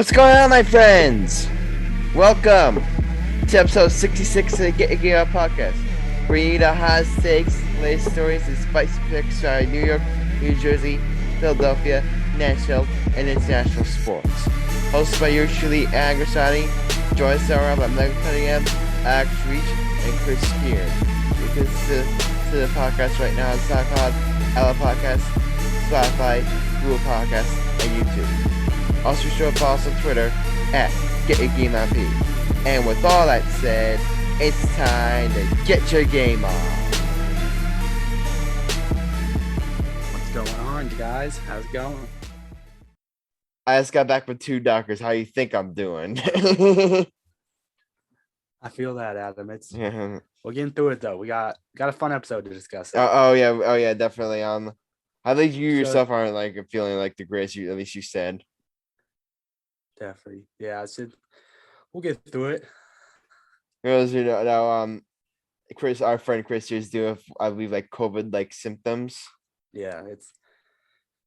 What's going on, my friends? Welcome to episode 66 of the Get Your Game On podcast, where you the hot takes, latest stories, and spicy picks from New York, New Jersey, Philadelphia, national, and international sports. Hosted by yours truly, Grassani. Join us around by Michael Cunningham, Alex Reich, and Chris Kern. You can listen to the podcast right now on SoundCloud, Apple Podcasts, Spotify, Google Podcasts, and YouTube. Also be sure to follow us on Twitter at GetYourGameOnP. And with all that said, it's time to get your game on. What's going on, guys? How's it going? I just got back with 2 doctors. How you think I'm doing? I feel that, Adam. We're getting through it though. We got a fun episode to discuss. Oh yeah, definitely. I think you yourself aren't like feeling like the greatest. At least you said. Definitely, yeah. We'll get through it. Because Chris, our friend Chris, is doing, I believe, like COVID like symptoms. Yeah, it's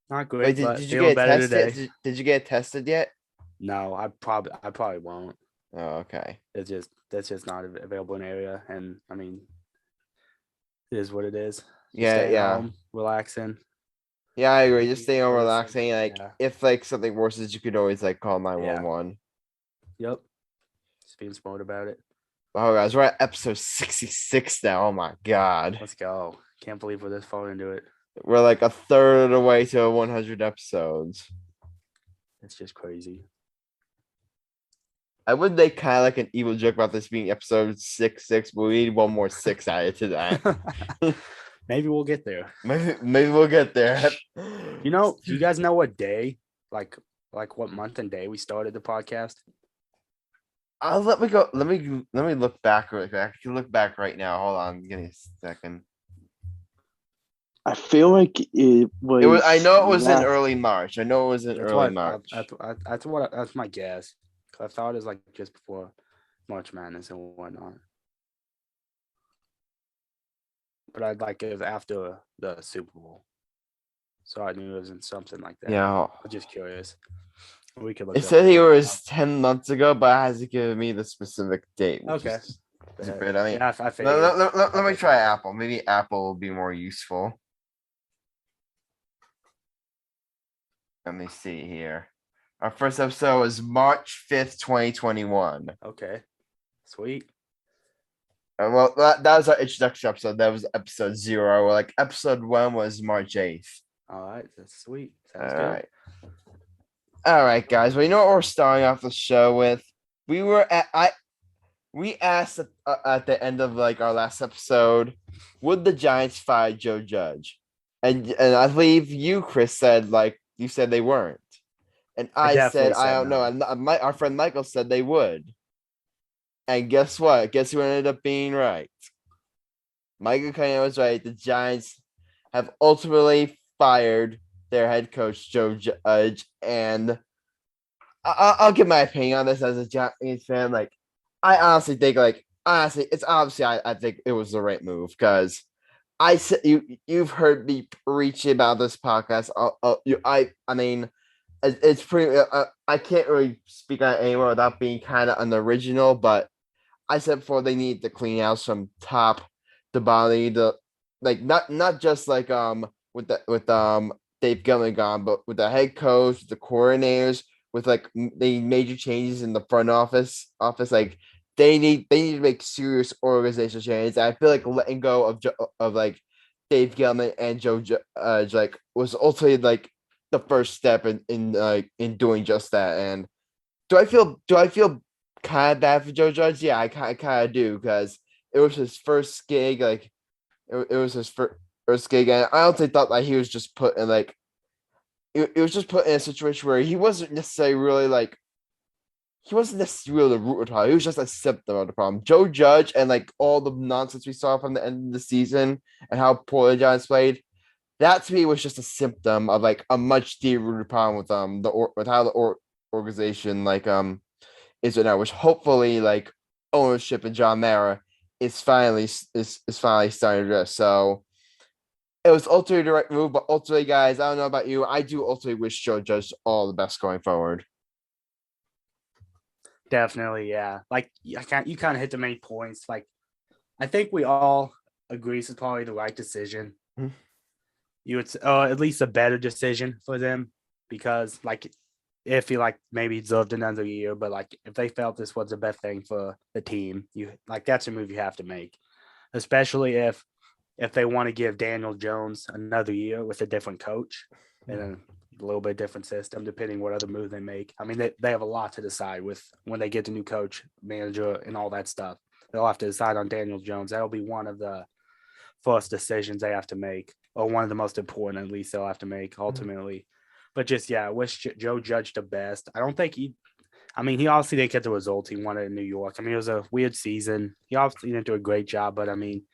not great. Wait, but did you get better tested? today. Did you get tested yet? No, I probably won't. Oh, okay. That's just not available in the area, and I mean, it is what it is. Yeah. Home, relaxing. Yeah, I agree. Just staying home, relaxing. Like, yeah. if like something worsens, you could always like call 911. Yep. Just being smart about it. Oh, guys, we're at episode 66 now. Oh my god. Let's go. Can't believe we're this far into it. We're like a third of the way to 100 episodes. It's just crazy. I would make kind of like an evil joke about this being episode 66, but we need one more 6 added to that. Maybe we'll get there. Maybe we'll get there. Do you guys know what day, like what month and day we started the podcast? Let me go. Let me look back really quick. I can look back right now. Hold on, give me a second. I feel like it was. I know it was in early March. That's my guess. I thought it was like just before March Madness and whatnot. But I'd like it was after the Super Bowl, so I knew it was in something like that. Yeah, I'm just curious. We could. It said it was 10 months ago, but it hasn't given me the specific date. Okay. Stupid. I mean, yeah, let me try Apple. Maybe Apple will be more useful. Let me see here. Our first episode was March 5th, 2021. Okay. Sweet. Well, that was our introduction episode. That was episode 0. Like, episode 1 was March 8th. All right. That's sweet. Sounds good. All right, guys. Well, you know what we're starting off the show with? We asked at the end of like our last episode, would the Giants fire Joe Judge? And I believe you, Chris, said you said they weren't. And I said I don't know. And our friend Michael said they would. And guess what? Guess who ended up being right? Michael Cunningham was right. The Giants have ultimately fired their head coach, Joe Judge. And I'll give my opinion on this as a Giants fan. Like, I honestly think, I think it was the right move because I said you've heard me preach about this podcast. I mean, it's pretty. I can't really speak on it anymore without being kind of unoriginal, but I said before they need to clean house from top to bottom. Not just with Dave Gettleman gone, but with the head coach, the coordinators, with the major changes in the front office. Like they need to make serious organizational changes. I feel like letting go of Dave Gettleman and Joe Judge was ultimately the first step in doing just that. And do I feel kind of bad for Joe Judge? Yeah, I kind of do because it was his first gig. It was his first gig, and I honestly thought that he was just put in it was just put in a situation where he wasn't necessarily really the root of the problem. He was just a symptom of the problem. Joe Judge and all the nonsense we saw from the end of the season and how poorly the Giants played, that to me was just a symptom of a much deeper rooted problem with with how the organization is right now, which hopefully ownership and John Mara is finally starting to address. So it was ultimately the right move, but ultimately, guys, I don't know about you, I do ultimately wish Joe Judge all the best going forward. Definitely, yeah. Like you kind of hit the main points. Like I think we all agree this is probably the right decision. Mhm. You would at least a better decision for them because like if he like maybe deserved another year, but like if they felt this was the best thing for the team, you like that's a move you have to make, especially if they want to give Daniel Jones another year with a different coach and a little bit different system, depending what other move they make. I mean, they have a lot to decide with when they get the new coach, manager, and all that stuff. They'll have to decide on Daniel Jones. That'll be one of the first decisions they have to make, or one of the most important, at least they'll have to make ultimately. But just, yeah, I wish Joe Judge the best. I don't think he obviously didn't get the results he wanted in New York. I mean, it was a weird season. He obviously didn't do a great job, but I mean,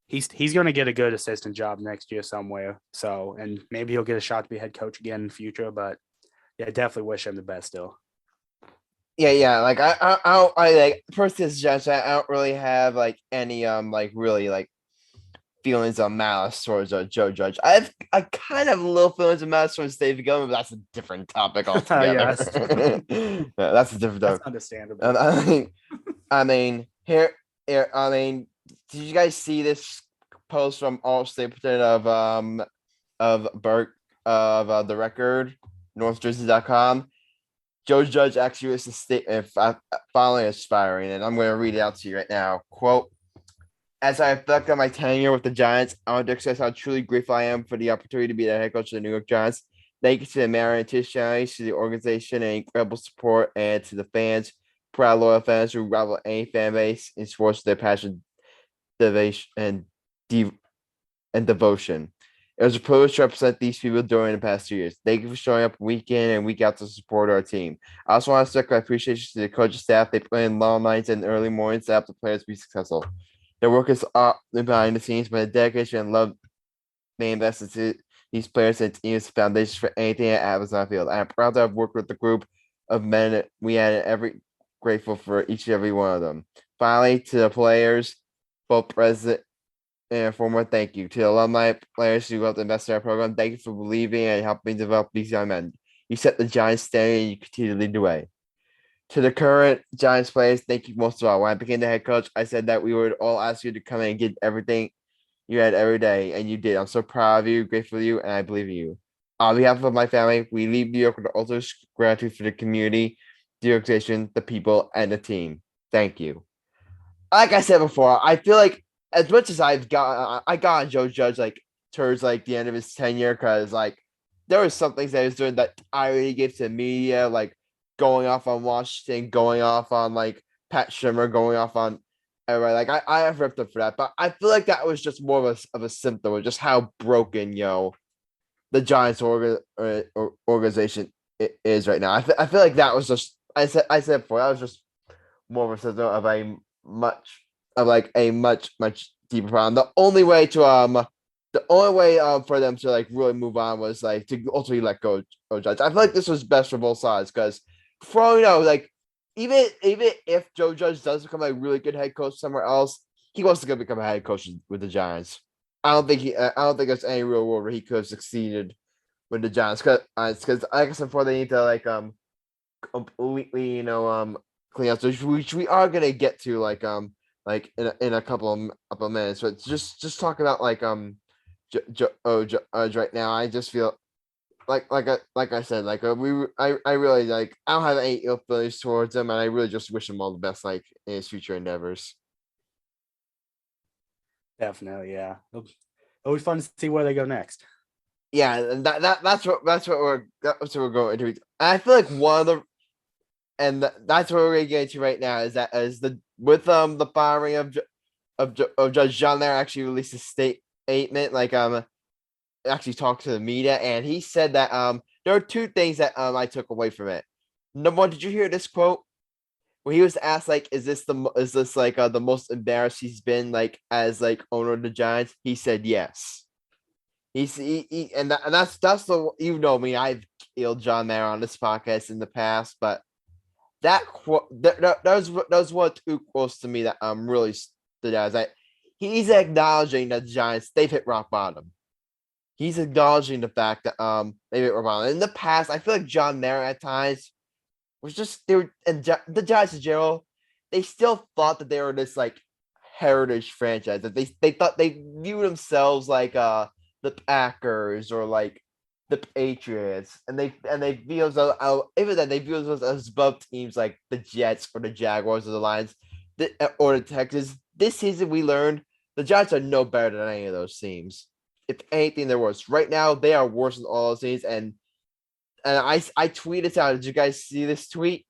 he's going to get a good assistant job next year somewhere. So, and maybe he'll get a shot to be head coach again in the future. But yeah, definitely wish him the best still. Yeah. Like I like personally as Judge, I don't really have like any like really like feelings of malice towards Joe Judge. I kind of have a little feelings of malice towards David Gilman, but that's a different topic altogether. Yes. That's a different topic. That's understandable. I mean, I mean, did you guys see this post from All-State President of Burke of the Record, NorthJersey.com? Joe Judge actually was a statement following his firing, and I'm going to read it out to you right now. Quote, as I reflect on my tenure with the Giants, I want to express how truly grateful I am for the opportunity to be the head coach of the New York Giants. Thank you to the mayor and his to the organization and incredible support, and to the fans, proud loyal fans who rival any fan base in sports with their passion, devotion, and devotion. It was a privilege to represent these people during the past 2 years. Thank you for showing up week in and week out to support our team. I also want to express my appreciation to the coaching staff. They play in long nights and early mornings to help the players be successful. Their work is behind the scenes, but the dedication and love they invest into these players and teams foundations for anything that happens on the field. I am proud to have worked with the group of men we had, every grateful for each and every one of them. Finally, to the players, both present and former, thank you. To the alumni players who helped invest in our program, thank you for believing and helping develop these young men. You set the Giants standard and you continue to lead the way. To the current Giants players, thank you most of all. When I became the head coach, I said that we would all ask you to come in and get everything you had every day, and you did. I'm so proud of you, grateful for you, and I believe in you. On behalf of my family, we leave New York with the ultimate gratitude for the community, the organization, the people, and the team. Thank you. Like I said before, I feel like as much as I got on Joe Judge like towards like the end of his tenure, because like there was some things that he was doing that I really gave to the media, like going off on Washington, going off on like Pat Shimmer, going off on everybody. Like I have ripped up for that, but I feel like that was just more of a symptom of just how broken the Giants organization is right now. I feel like that was just I said before that was just more of a symptom of a much deeper problem. The only way for them to like really move on was like to ultimately let go of Judge. I feel like this was best for both sides because for all you know, like even if Joe Judge does become a really good head coach somewhere else, he wants to go become a head coach with the Giants. I don't think there's any real world where he could have succeeded with the Giants because like I said before, they need to like completely clean up, which we are gonna get to like in a couple of minutes. But just talk about like Judge right now. I just feel like I said, like I really like I don't have any ill feelings towards him, and I really just wish him all the best, like in his future endeavors. Definitely, yeah. It'll be fun to see where they go next. Yeah, and that's what we're going into. And I feel like that's what we're gonna get into right now is the firing of Judge John there actually released a statement like actually talked to the media, and he said that there are two things that I took away from it. Number one, did you hear this quote? When he was asked like, is this like the most embarrassed he's been like as like owner of the Giants? He said yes. That's the you know me. I've killed John Mayer on this podcast in the past, but that quote that was what two quotes to me that really stood out. Is that he's acknowledging that the Giants they've hit rock bottom. He's acknowledging the fact that they've hit rock bottom. In the past, I feel like John Mayer at times was just they were and the Giants in general. They still thought that they were this like heritage franchise, that they thought they view themselves like the Packers or like the Patriots, and they view themselves even then they view themselves as above teams like the Jets or the Jaguars or the Lions or the Texans. This season we learned the Giants are no better than any of those teams. If anything, they're worse. Right now, they are worse than all those teams. And I tweeted out. Did you guys see this tweet?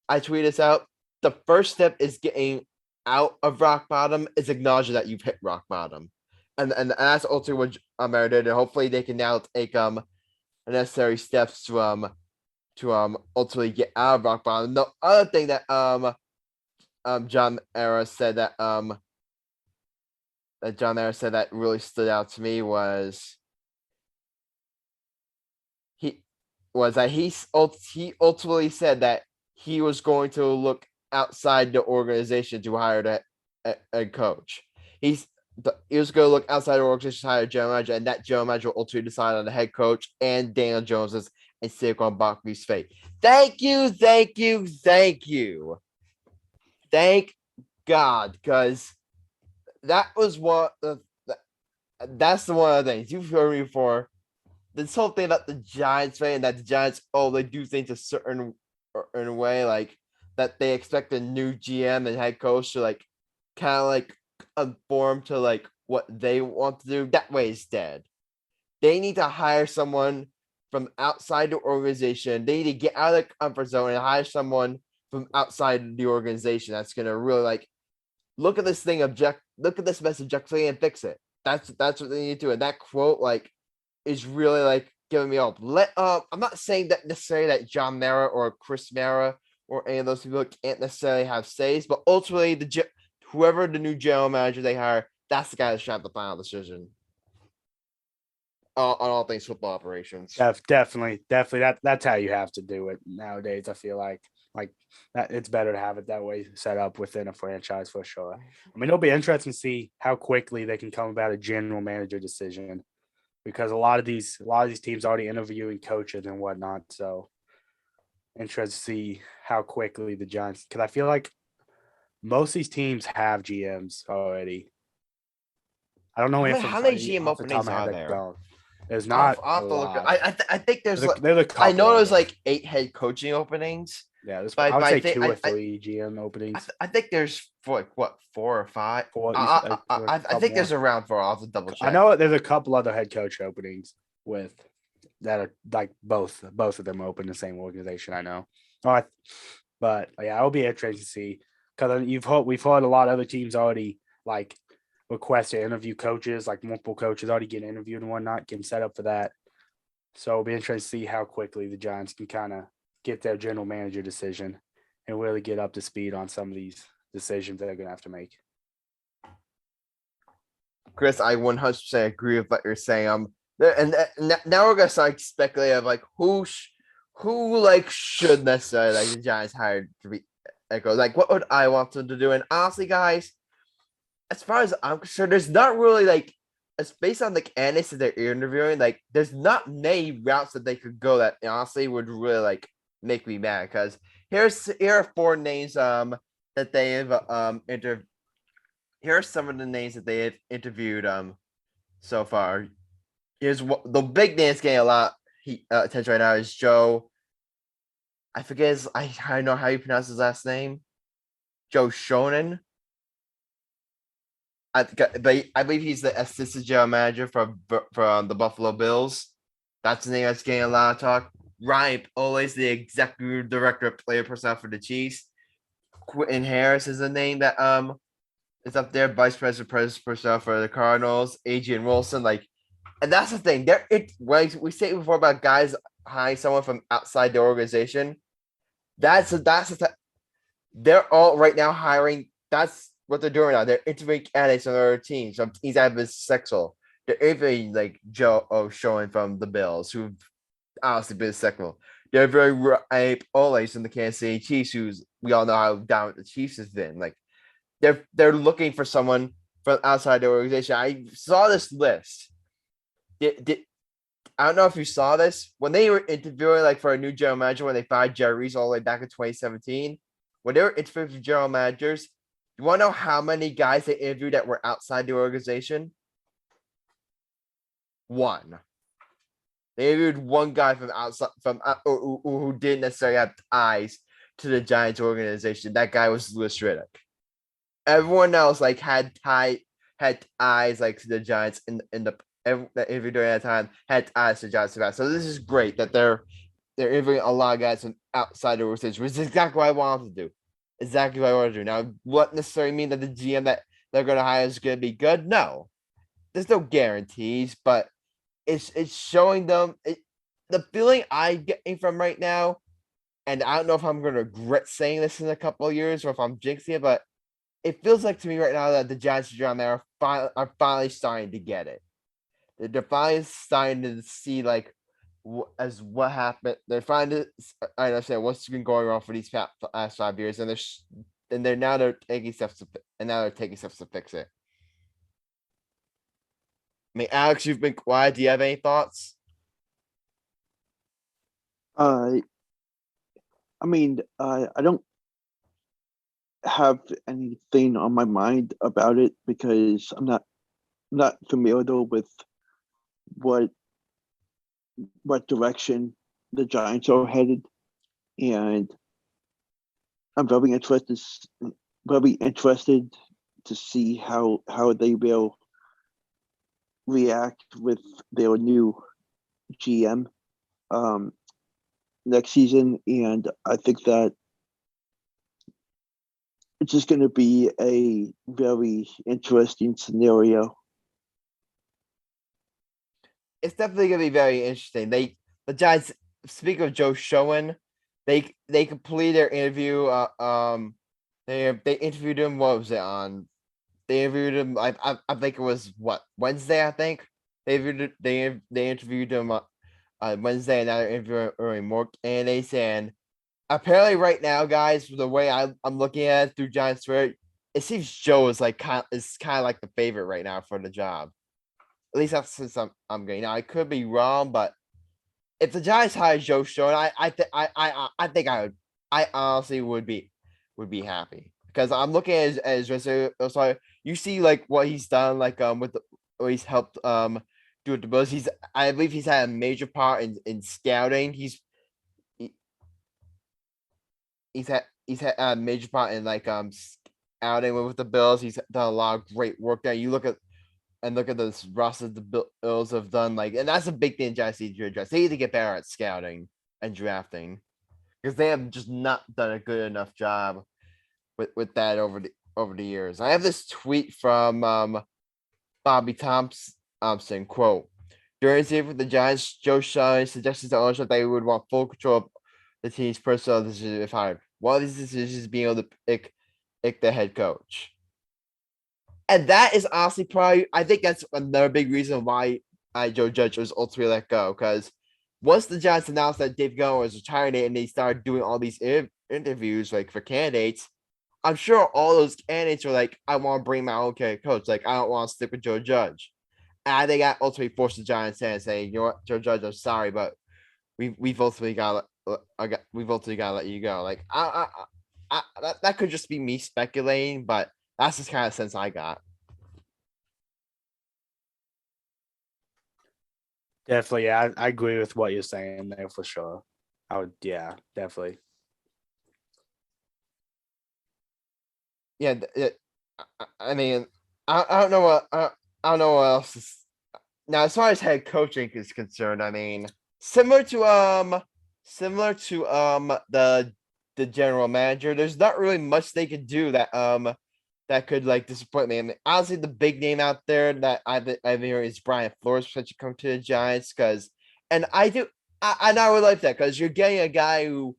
I tweeted this out. The first step is getting out of rock bottom is acknowledging that you've hit rock bottom. And that's also what America did. And hopefully they can now take necessary steps to ultimately get out of rock bottom. The other thing that John Era said that John Era said that really stood out to me was he ultimately said that he was going to look outside the organization to hire a coach. He was going to look outside the organization to hire a general manager, and that general manager will ultimately decide on the head coach and Daniel Jones's and Saquon Barkley's fate. Thank you. Thank God, because that was that's the one of the things you've heard me before. This whole thing about the Giants fan, that the Giants, they do things a certain way, like that they expect a new GM and head coach to like kind of like conform to like what they want to do. That way is dead. They need to hire someone from outside the organization. They need to get out of the comfort zone and hire someone from outside the organization that's gonna really like look at this mess objectively and fix it. That's what they need to do. And that quote like is really like giving me hope. I'm not saying that necessarily that John Mara or Chris Mara or any of those people can't necessarily have says, but ultimately whoever the new general manager they hire, that's the guy that should have the final decision on all things football operations. Definitely. That's how you have to do it nowadays. I feel like that it's better to have it that way set up within a franchise for sure. I mean, it'll be interesting to see how quickly they can come about a general manager decision, because a lot of these teams already interviewing coaches and whatnot. So interested to see how quickly the Giants, because I feel like most of these teams have GMs already. I don't know how many GM openings are there? There's not. I'll have to look. I think there's I know there's like 8 head coaching openings. Yeah, I would say 2 or 3 GM openings. I think there's 4 or 5. 4. I think there's around 4. I'll have to double check. I know there's a couple other head coach openings that are like both of them open the same organization. I know. But yeah, it'll be interesting to see, because we've heard a lot of other teams already like request to interview coaches, like multiple coaches already getting interviewed and whatnot, getting set up for that. So it'll be interesting to see how quickly the Giants can kind of get their general manager decision and really get up to speed on some of these decisions that they're going to have to make. Chris, I 100% agree with what you're saying. And now we're going to start speculating of like who like should necessarily like the Giants hire to be echo. Like what would I want them to do? And honestly, guys, as far as I'm concerned, there's not really like, it's based on the candidates that they're interviewing, like there's not many routes that they could go that honestly would really like make me mad, because here are 4 names that they have interviewed. Here are some of the names that they have interviewed so far. Here's what the big name that's getting a lot attention right now is Joe. I forget I know how you pronounce his last name. Joe Shonin. I believe he's the assistant general manager from the Buffalo Bills. That's the name that's getting a lot of talk. Ryan Poles, the executive director of player personnel for the Chiefs. Quentin Harris is the name that is up there. Vice president personnel for the Cardinals. Adrian Wilson, and that's the thing. We say before about guys hiring someone from outside the organization. They're all right now hiring. That's what they're doing now. They're interviewing candidates on other teams. Some teams that have been sexual. They're interviewing like Joe O'Showen from the Bills, who've honestly been sexual. They're very Oles from the Kansas City Chiefs, who's we all know how down the Chiefs has been. Like they're looking for someone from outside the organization. I saw this list. I don't know if you saw this when they were interviewing like for a new general manager when they fired Jerry Reese all the way back in 2017. When they were interviewing for general managers, you want to know how many guys they interviewed that were outside the organization? One. They interviewed one guy from outside, who didn't necessarily have ties to the Giants organization. That guy was Louis Riddick. Everyone else like had eyes like to the Giants in the that interview during that time had eyes to Giants. So this is great that they're interviewing a lot of guys from outside the organization, which is exactly what I wanted to do. Exactly what I want to do. Now, what necessarily mean that the GM that they're going to hire is going to be good? No, there's no guarantees, but it's showing them the feeling I'm getting from right now. And I don't know if I'm going to regret saying this in a couple of years or if I'm jinxing it, but it feels like to me right now that the Giants around there are finally starting to get it. They're finally starting to see like as what happened. They're finally I understand what's been going on for these last 5 years, and they're taking steps to fix it. I mean, Alex, you've been quiet. Do you have any thoughts? I don't have anything on my mind about it because I'm not familiar with what direction the Giants are headed, and I'm very interested to see how they will react with their new GM next season, and I think that it's just going to be a very interesting scenario. It's definitely going to be very interesting. The Giants. Speaking of Joe Schoen, they completed their interview. They interviewed him. What was it on? They interviewed him. I think it was Wednesday. I think they interviewed him on Wednesday, and now they're interviewing more candidates. And apparently, right now, guys, the way I'm looking at it through Giants Twitter, it seems Joe is kind of like the favorite right now for the job. At least that's since I'm getting. Now I could be wrong, but if the Giants hire Joe Schoen, I think I honestly would be happy because I'm looking at his resume. So you see like what he's done, like what he's helped do with the Bills. I believe he's had a major part in scouting. He's had a major part in like scouting with the Bills. He's done a lot of great work there. You look at this roster the Bills have done, like, and that's a big thing Giants need to address. They need to get better at scouting and drafting because they have just not done a good enough job with that over the years. I have this tweet from Bobby Thompson, quote, during his interview with the Giants, Joe Schoen suggested to ownership that he would want full control of the team's personnel decisions if hired. One of these decisions is being able to pick the head coach. And that is honestly probably, I think that's another big reason why Joe Judge was ultimately let go. Because once the Giants announced that Dave Gettleman was retiring and they started doing all these interviews like for candidates, I'm sure all those candidates were like, I want to bring my own coach. Like, I don't want to stick with Joe Judge. And they got ultimately forced the Giants in and say, you know what, Joe Judge, I'm sorry, but we've ultimately got to let you go. Like, that could just be me speculating, but that's just kind of sense I got. Definitely, yeah, I agree with what you're saying there for sure. Yeah, definitely. Yeah, I mean, I don't know what I don't know what else is. Now, as far as head coaching is concerned, I mean, similar to the general manager, there's not really much they could do that could like disappoint me. I mean, honestly, the big name out there that I've heard is Brian Flores to come to the Giants and I would like that because you're getting a guy who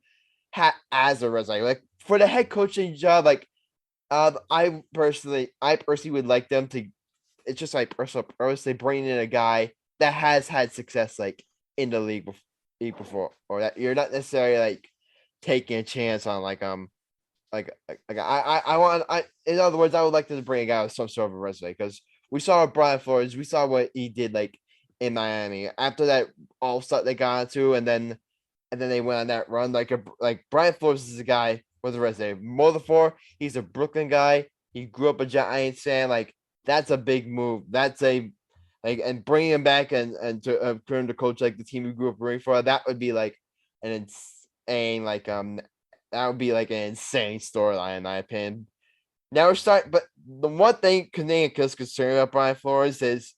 has a resume like for the head coaching job. Like, I personally would like them to. It's just like personally bringing in a guy that has had success like in the league before, or that you're not necessarily like taking a chance on in other words, I would like to bring a guy with some sort of a resume because we saw Brian Flores, we saw what he did like in Miami after that all start they got into, and then they went on that run. Like Brian Flores is a guy with a resume. More than four, he's a Brooklyn guy. He grew up a Giants fan. Like that's a big move. That's a like, and bringing him back and to Kern to coach like the team he grew up rooting for. That would be like an insane that would be like an insane storyline in my opinion. Now we're starting, but the one thing Cunningham is concerned about Brian Flores is,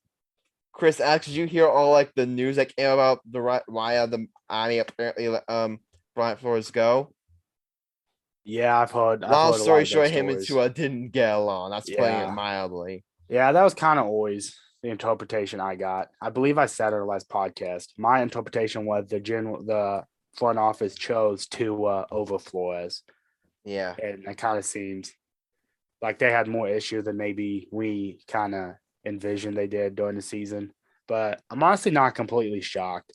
Chris, actually, did you hear all like the news that came about why the Army apparently Brian Flores go? Yeah, I've heard. Long A story lot of short, those him and stories. Tua didn't get along. That's putting it Yeah. mildly. Yeah, that was kind of always the interpretation I got. I believe I said it in the last podcast. My interpretation was the front office chose Tua over Flores. Yeah. And it kind of seems like they had more issue than maybe we kind of envisioned they did during the season. But I'm honestly not completely shocked.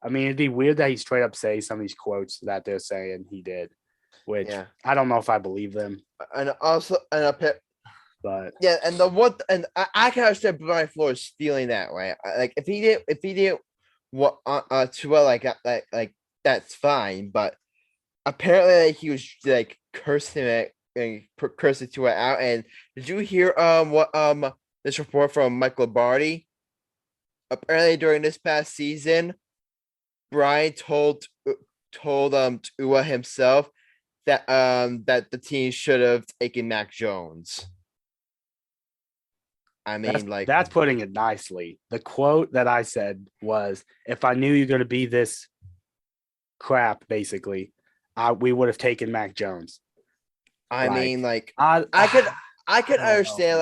I mean, it'd be weird that he straight up say some of these quotes that they're saying he did, which I don't know if I believe them. And also, but yeah, and I can understand Brian Flores feeling that way. Like if he did what Tua like that's fine. But apparently he was like cursing Tua out. And did you hear this report from Mike Lombardi? Apparently during this past season, Brian told Tua himself that the team should have taken Mac Jones. I mean, that's putting it nicely. The quote that I said was, "If I knew you're going to be this crap, basically, we would have taken Mac Jones." I mean, I could understand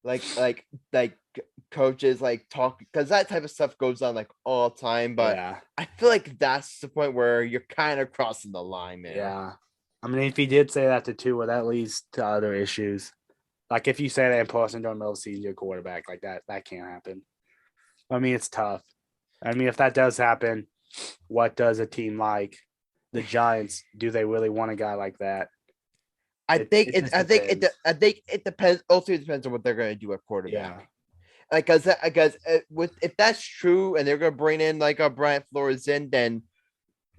like coaches like talk, because that type of stuff goes on like all the time. But I feel like that's the point where you're kind of crossing the line there. Yeah, I mean, if he did say that to Tua, that leads to other issues. Like if you say that in person during the middle of the season, your quarterback like that can't happen. I mean, it's tough. I mean, if that does happen, what does a team like the Giants, do they really want a guy like that? I think it depends. Also, it depends on what they're going to do at quarterback. Yeah. Like, because if that's true, and they're going to bring in like a Brian Flores in, then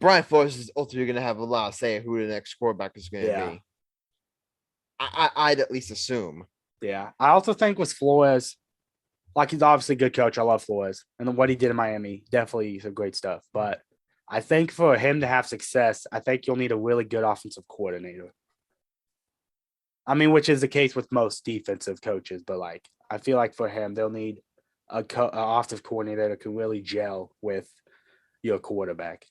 Brian Flores is ultimately going to have a lot of say in who the next quarterback is going to be. I'd at least assume. Yeah, I also think with Flores, like he's obviously a good coach. I love Flores, and what he did in Miami, definitely some great stuff. But I think for him to have success, I think you'll need a really good offensive coordinator. I mean, which is the case with most defensive coaches, but like I feel like for him, they'll need an offensive coordinator that can really gel with your quarterback.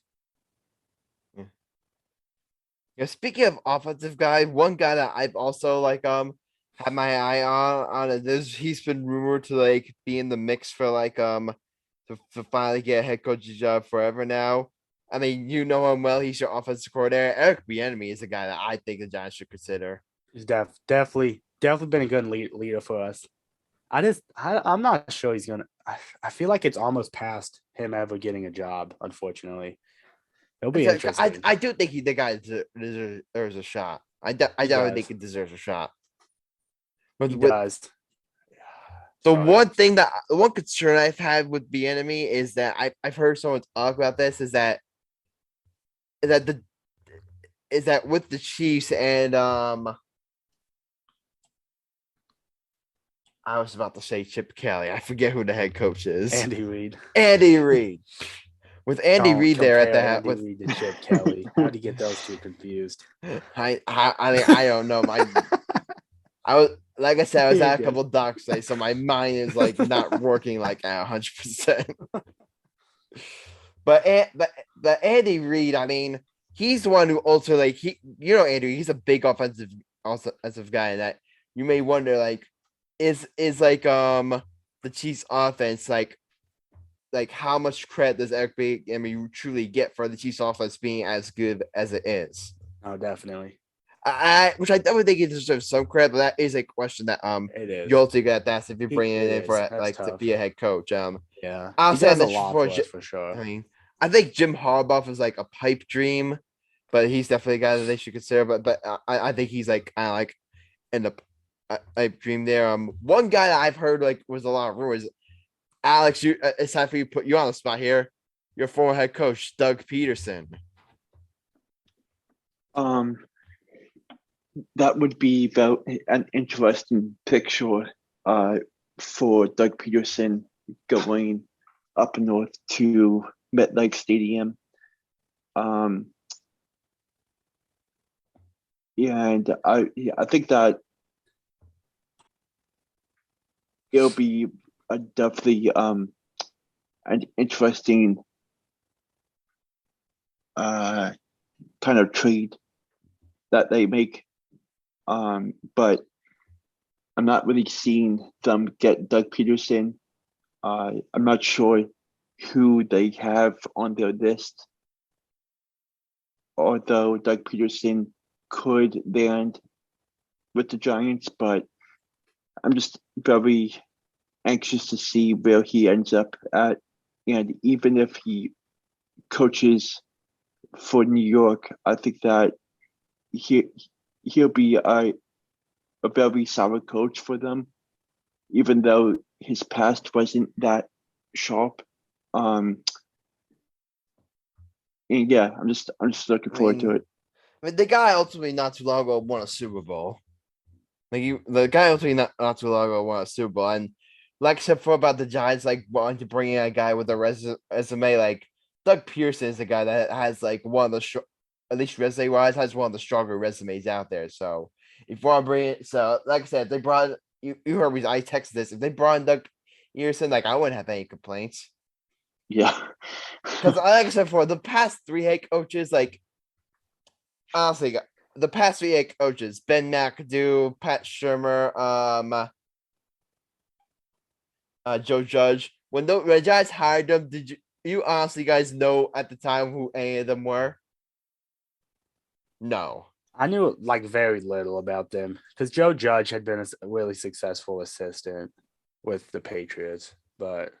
Yeah, speaking of offensive guy, one guy that I've also had my eye on is he's been rumored to like be in the mix for like to finally get a head coach's job forever now. I mean, you know him well. He's your offensive coordinator. Eric Bieniemy is a guy that I think the Giants should consider. He's definitely been a good leader for us. I'm not sure he's gonna. I feel like it's almost past him ever getting a job. Unfortunately. It'll be interesting. I do think the guy deserves a shot. I definitely think he deserves a shot. But he does. The one concern I've had with Bieniemy is that I've heard someone talk about this is that with the Chiefs and I was about to say Chip Kelly. I forget who the head coach is. Andy Reid. With Andy Reid there at the hat with Reid and Chip Kelly. How do you get those two confused? I don't know. I was like I said, I was at a couple docs today, so my mind is like not working like at 100%. But Andy Reid, I mean, he's the one who also like Andy, he's a big offensive guy that you may wonder like is like the Chiefs offense like how much credit does Eric Bieniemy truly get for the Chiefs offense being as good as it is? Oh, definitely. Which I definitely think he deserves some credit, but that is a question that it is. You also got to ask if you're bringing it in for to be a head coach. Yeah, I'll say that for sure. I mean, I think Jim Harbaugh is like a pipe dream, but he's definitely a guy that they should consider. But I think he's like kind of like in the pipe dream there. One guy that I've heard like was a lot of rumors. Alex, it's time for you to put you on the spot here. Your former head coach, Doug Peterson. That would be an interesting picture for Doug Peterson going up north to MetLife Stadium. And I think that it'll be definitely an interesting kind of trade that they make. But I'm not really seeing them get Doug Peterson. I'm not sure who they have on their list, although Doug Peterson could land with the Giants, but I'm just very anxious to see where he ends up at. And even if he coaches for New York, I think that he'll be a very solid coach for them, even though his past wasn't that sharp. And yeah, I'm just looking forward to it. I mean, the guy ultimately not too long ago won a Super Bowl. The guy ultimately not too long ago won a Super Bowl, and like I said before about the Giants, like wanting to bring in a guy with a resume, like Doug Pearson is the guy that has like one of the at least resume wise has one of the stronger resumes out there. So if you want to bring it, so like I said, they brought you heard me. I texted this. If they brought in Doug Pearson, like I wouldn't have any complaints. Yeah, because like I said before, the past 3 head coaches, like honestly, the past 3 head coaches, Ben McAdoo, Pat Shermer, Joe Judge. When the Giants hired them, did you honestly guys know at the time who any of them were? No. I knew like very little about them because Joe Judge had been a really successful assistant with the Patriots, but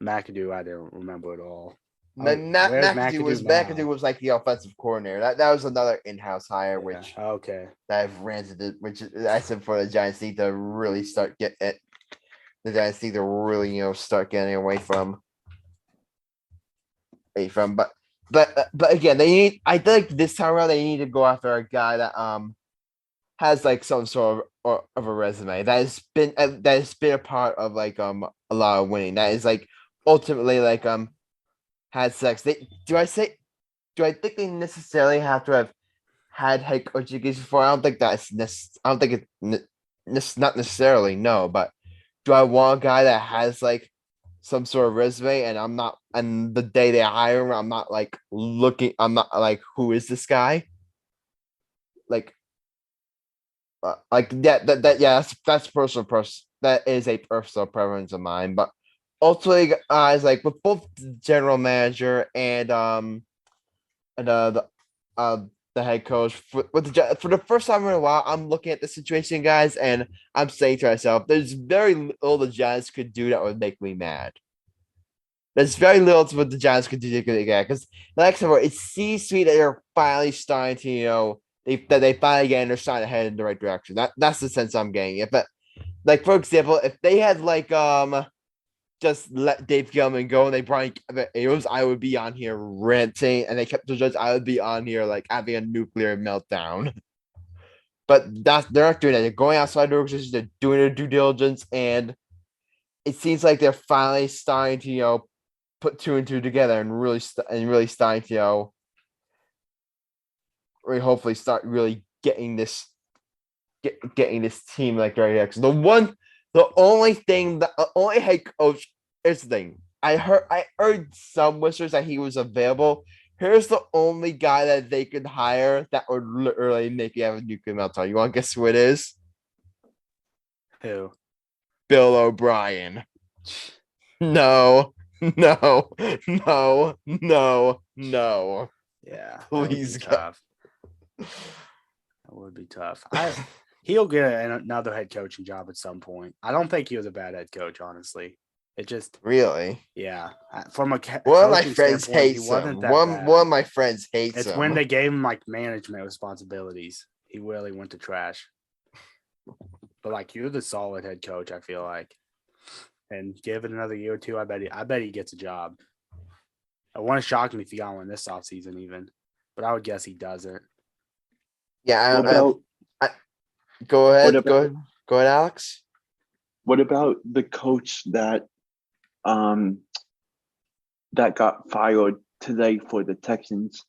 McAdoo I didn't remember at all. McAdoo was like the offensive coordinator. That was another in-house hire, Yeah. which Okay. that ranted, which I said for the Giants need to really start get it. The Giants need to really start getting away from. But again, they need. I think this time around they need to go after a guy that has like some sort of a resume that has been a part of like a lot of winning. That is like ultimately like had sex. Do I think they necessarily have to have had head coaching gigs before? I don't think it's not necessarily no, but do I want a guy that has like some sort of resume and the day they hire him, I'm not like who is this guy? Like yeah, that's personal that is a personal preference of mine, but ultimately guys like with both the general manager and the head coach for the first time in a while, I'm looking at the situation, guys, and I'm saying to myself, there's very little the Giants could do that would make me mad. There's very little to what the Giants could do because, like I said, it's C-suite that they're finally starting to, they finally getting they're starting to head in the right direction. That's the sense I'm getting. If like for example, if they had like just let Dave Gellman go and they brought in Kevin Abrams, I would be on here ranting, and they kept the Judge, I would be on here like having a nuclear meltdown. But they're not doing that. They're going outside the organization. They're doing their due diligence, and it seems like they're finally starting to put 2 and 2 together and really starting to really hopefully start really getting this team like right here. Because the only head coach is the thing. I heard some whispers that he was available. Here's the only guy that they could hire that would literally make you have a nuclear meltdown. You want to guess who it is? Who? Bill O'Brien. No. Yeah. Please, tough. That would be tough. He'll get another head coaching job at some point. I don't think he was a bad head coach, honestly. It just really, yeah. From a one of my friends hates him. One of my friends hates him. It's when they gave him like management responsibilities. He really went to trash. But like you're the solid head coach, I feel like. and give it another year or two, I bet he gets a job. It wouldn't shock me if he got one this offseason even, but I would guess he doesn't. Yeah, What about go ahead. what Go about ahead. Go ahead, Alex. what about the coach that got fired today for the Texans?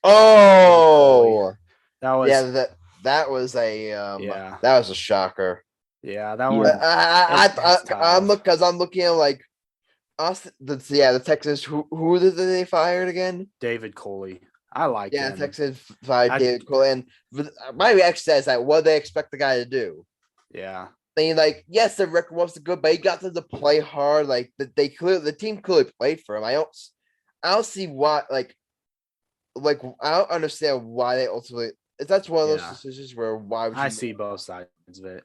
Oh, That was that was a yeah. that was a shocker. Yeah, that Yeah. one. I'm looking at like us. The Texans. Who did they fired again? David Coley. I like him. Texans fired David Cole, and my reaction says that what do they expect the guy to do? Yeah. I mean, like, yes, the record wasn't good, but he got them to play hard. Like the team clearly played for him. I don't see why. Like I don't understand why they ultimately. That's one of those decisions where why would you? I see both sides of it.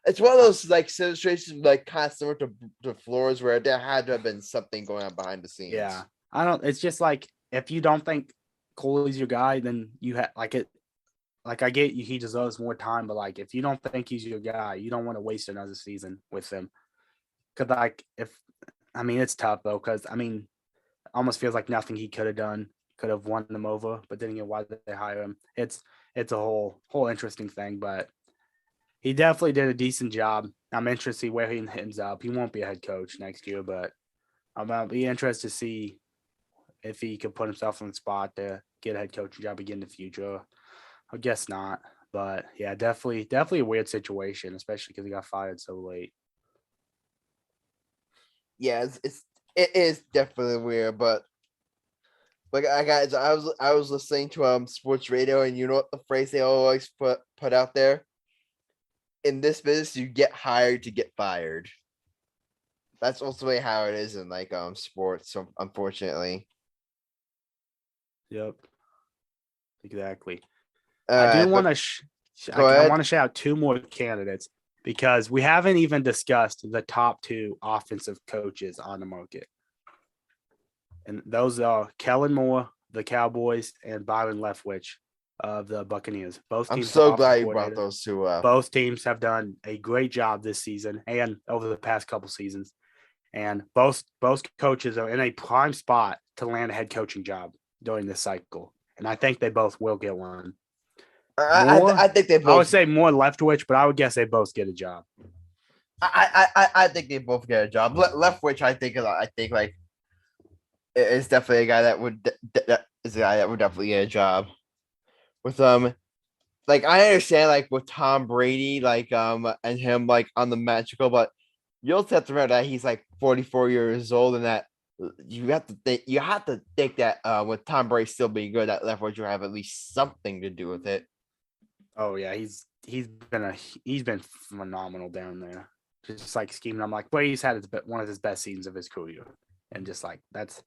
It's one of those like situations like kind of similar to Flores where there had to have been something going on behind the scenes. Yeah, I don't. It's just like if you don't think Coley's your guy, then you have like it. Like I get you, he deserves more time, but like if you don't think he's your guy, you don't want to waste another season with him. Because like it's tough though. Because almost feels like nothing he could have done could have won them over. But then again, why did they hire him? It's a whole interesting thing, but. He definitely did a decent job. I'm interested to see where he ends up. He won't be a head coach next year, but I'll be interested to see if he could put himself on the spot to get a head coaching job again in the future. I guess not, but yeah, definitely a weird situation, especially because he got fired so late. Yeah, it is definitely weird, but like I was listening to sports radio, and you know what the phrase they always put out there. In this business, you get hired to get fired. That's ultimately how it is in like sports. So unfortunately, yep, exactly. I do want to. I want to shout out two more candidates because we haven't even discussed the top two offensive coaches on the market, and those are Kellen Moore, the Cowboys, and Byron Leftwich of the Buccaneers. I'm so glad you brought those two up. Both teams have done a great job this season and over the past couple seasons. And both coaches are in a prime spot to land a head coaching job during this cycle. And I think they both will get one. I think they both. I would say more Leftwich, but I would guess they both get a job. I think they both get a job. Leftwich, I think like is definitely a guy that would definitely get a job. With like I understand like with Tom Brady and him like on the magical, but you also have to remember that he's like 44 years old, and that you have to think that with Tom Brady still being good, that Leftwich will have at least something to do with it. Oh yeah, he's been phenomenal down there. Just like scheming, I'm like, Brady's had one of his best seasons of his career, and just like that's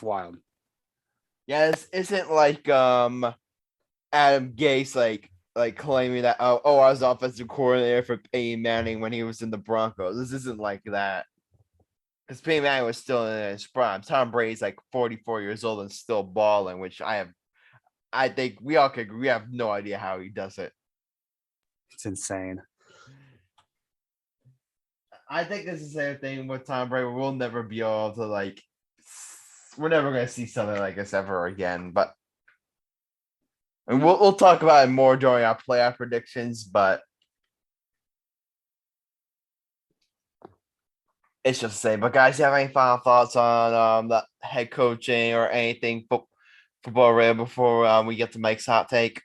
wild. Yeah, this isn't like Adam Gase like claiming that I was offensive coordinator for Peyton Manning when he was in the Broncos. This isn't like that. Because Peyton Manning was still in his prime. Tom Brady's like 44 years old and still balling, which I think we all could agree. We have no idea how he does it. It's insane. I think it's the same thing with Tom Brady. We'll never be able to we're never gonna see something like this ever again. But and we'll talk about it more during our playoff predictions, but it's just the same. But guys, you have any final thoughts on the head coaching or anything football related before we get to Mike's hot take?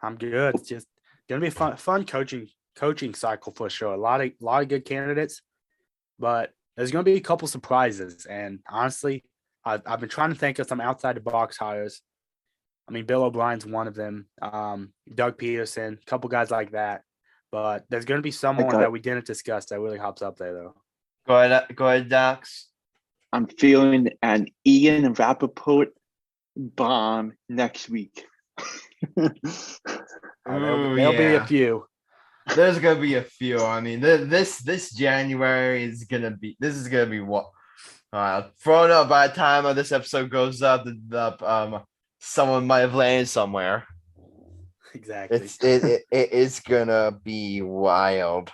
I'm good. It's just gonna be a fun coaching cycle for sure. A lot of good candidates, but there's gonna be a couple surprises. And honestly, I've been trying to think of some outside the box hires. I mean, Bill O'Brien's one of them. Doug Peterson, a couple guys like that. But there's going to be someone that we didn't discuss that really hops up there, though. Go ahead, Dax. I'm feeling an Ian Rappaport bomb next week. There'll be a few. There's gonna be a few. I mean, this January is gonna be what thrown up by the time of this episode goes up. Someone might have landed somewhere. Exactly. It is gonna be wild.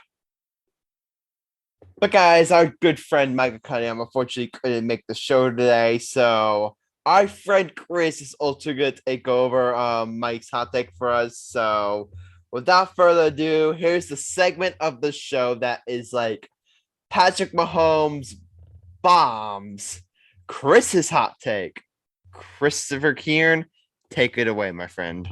But guys, our good friend Michael Cunningham unfortunately couldn't make the show today, so our friend Chris is also going to take over Mike's hot take for us. So without further ado, here's the segment of the show that is like Patrick Mahomes bombs. Chris's hot take. Christopher Kern, take it away, my friend.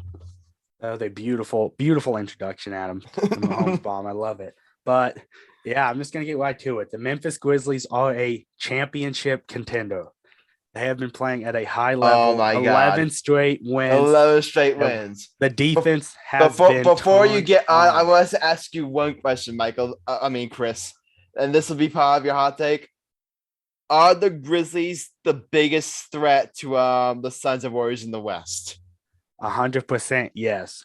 Oh, the beautiful introduction, Adam. The Mahomes bomb. I love it. But yeah, I'm just going to get right to it. The Memphis Grizzlies are a championship contender. They have been playing at a high level. Oh my 11 straight wins. 11 straight wins. The defense has been before you get on, on. I want to ask you one question, Michael. Chris. And this will be part of your hot take. Are the Grizzlies the biggest threat to the Sons of Warriors in the West? 100% yes.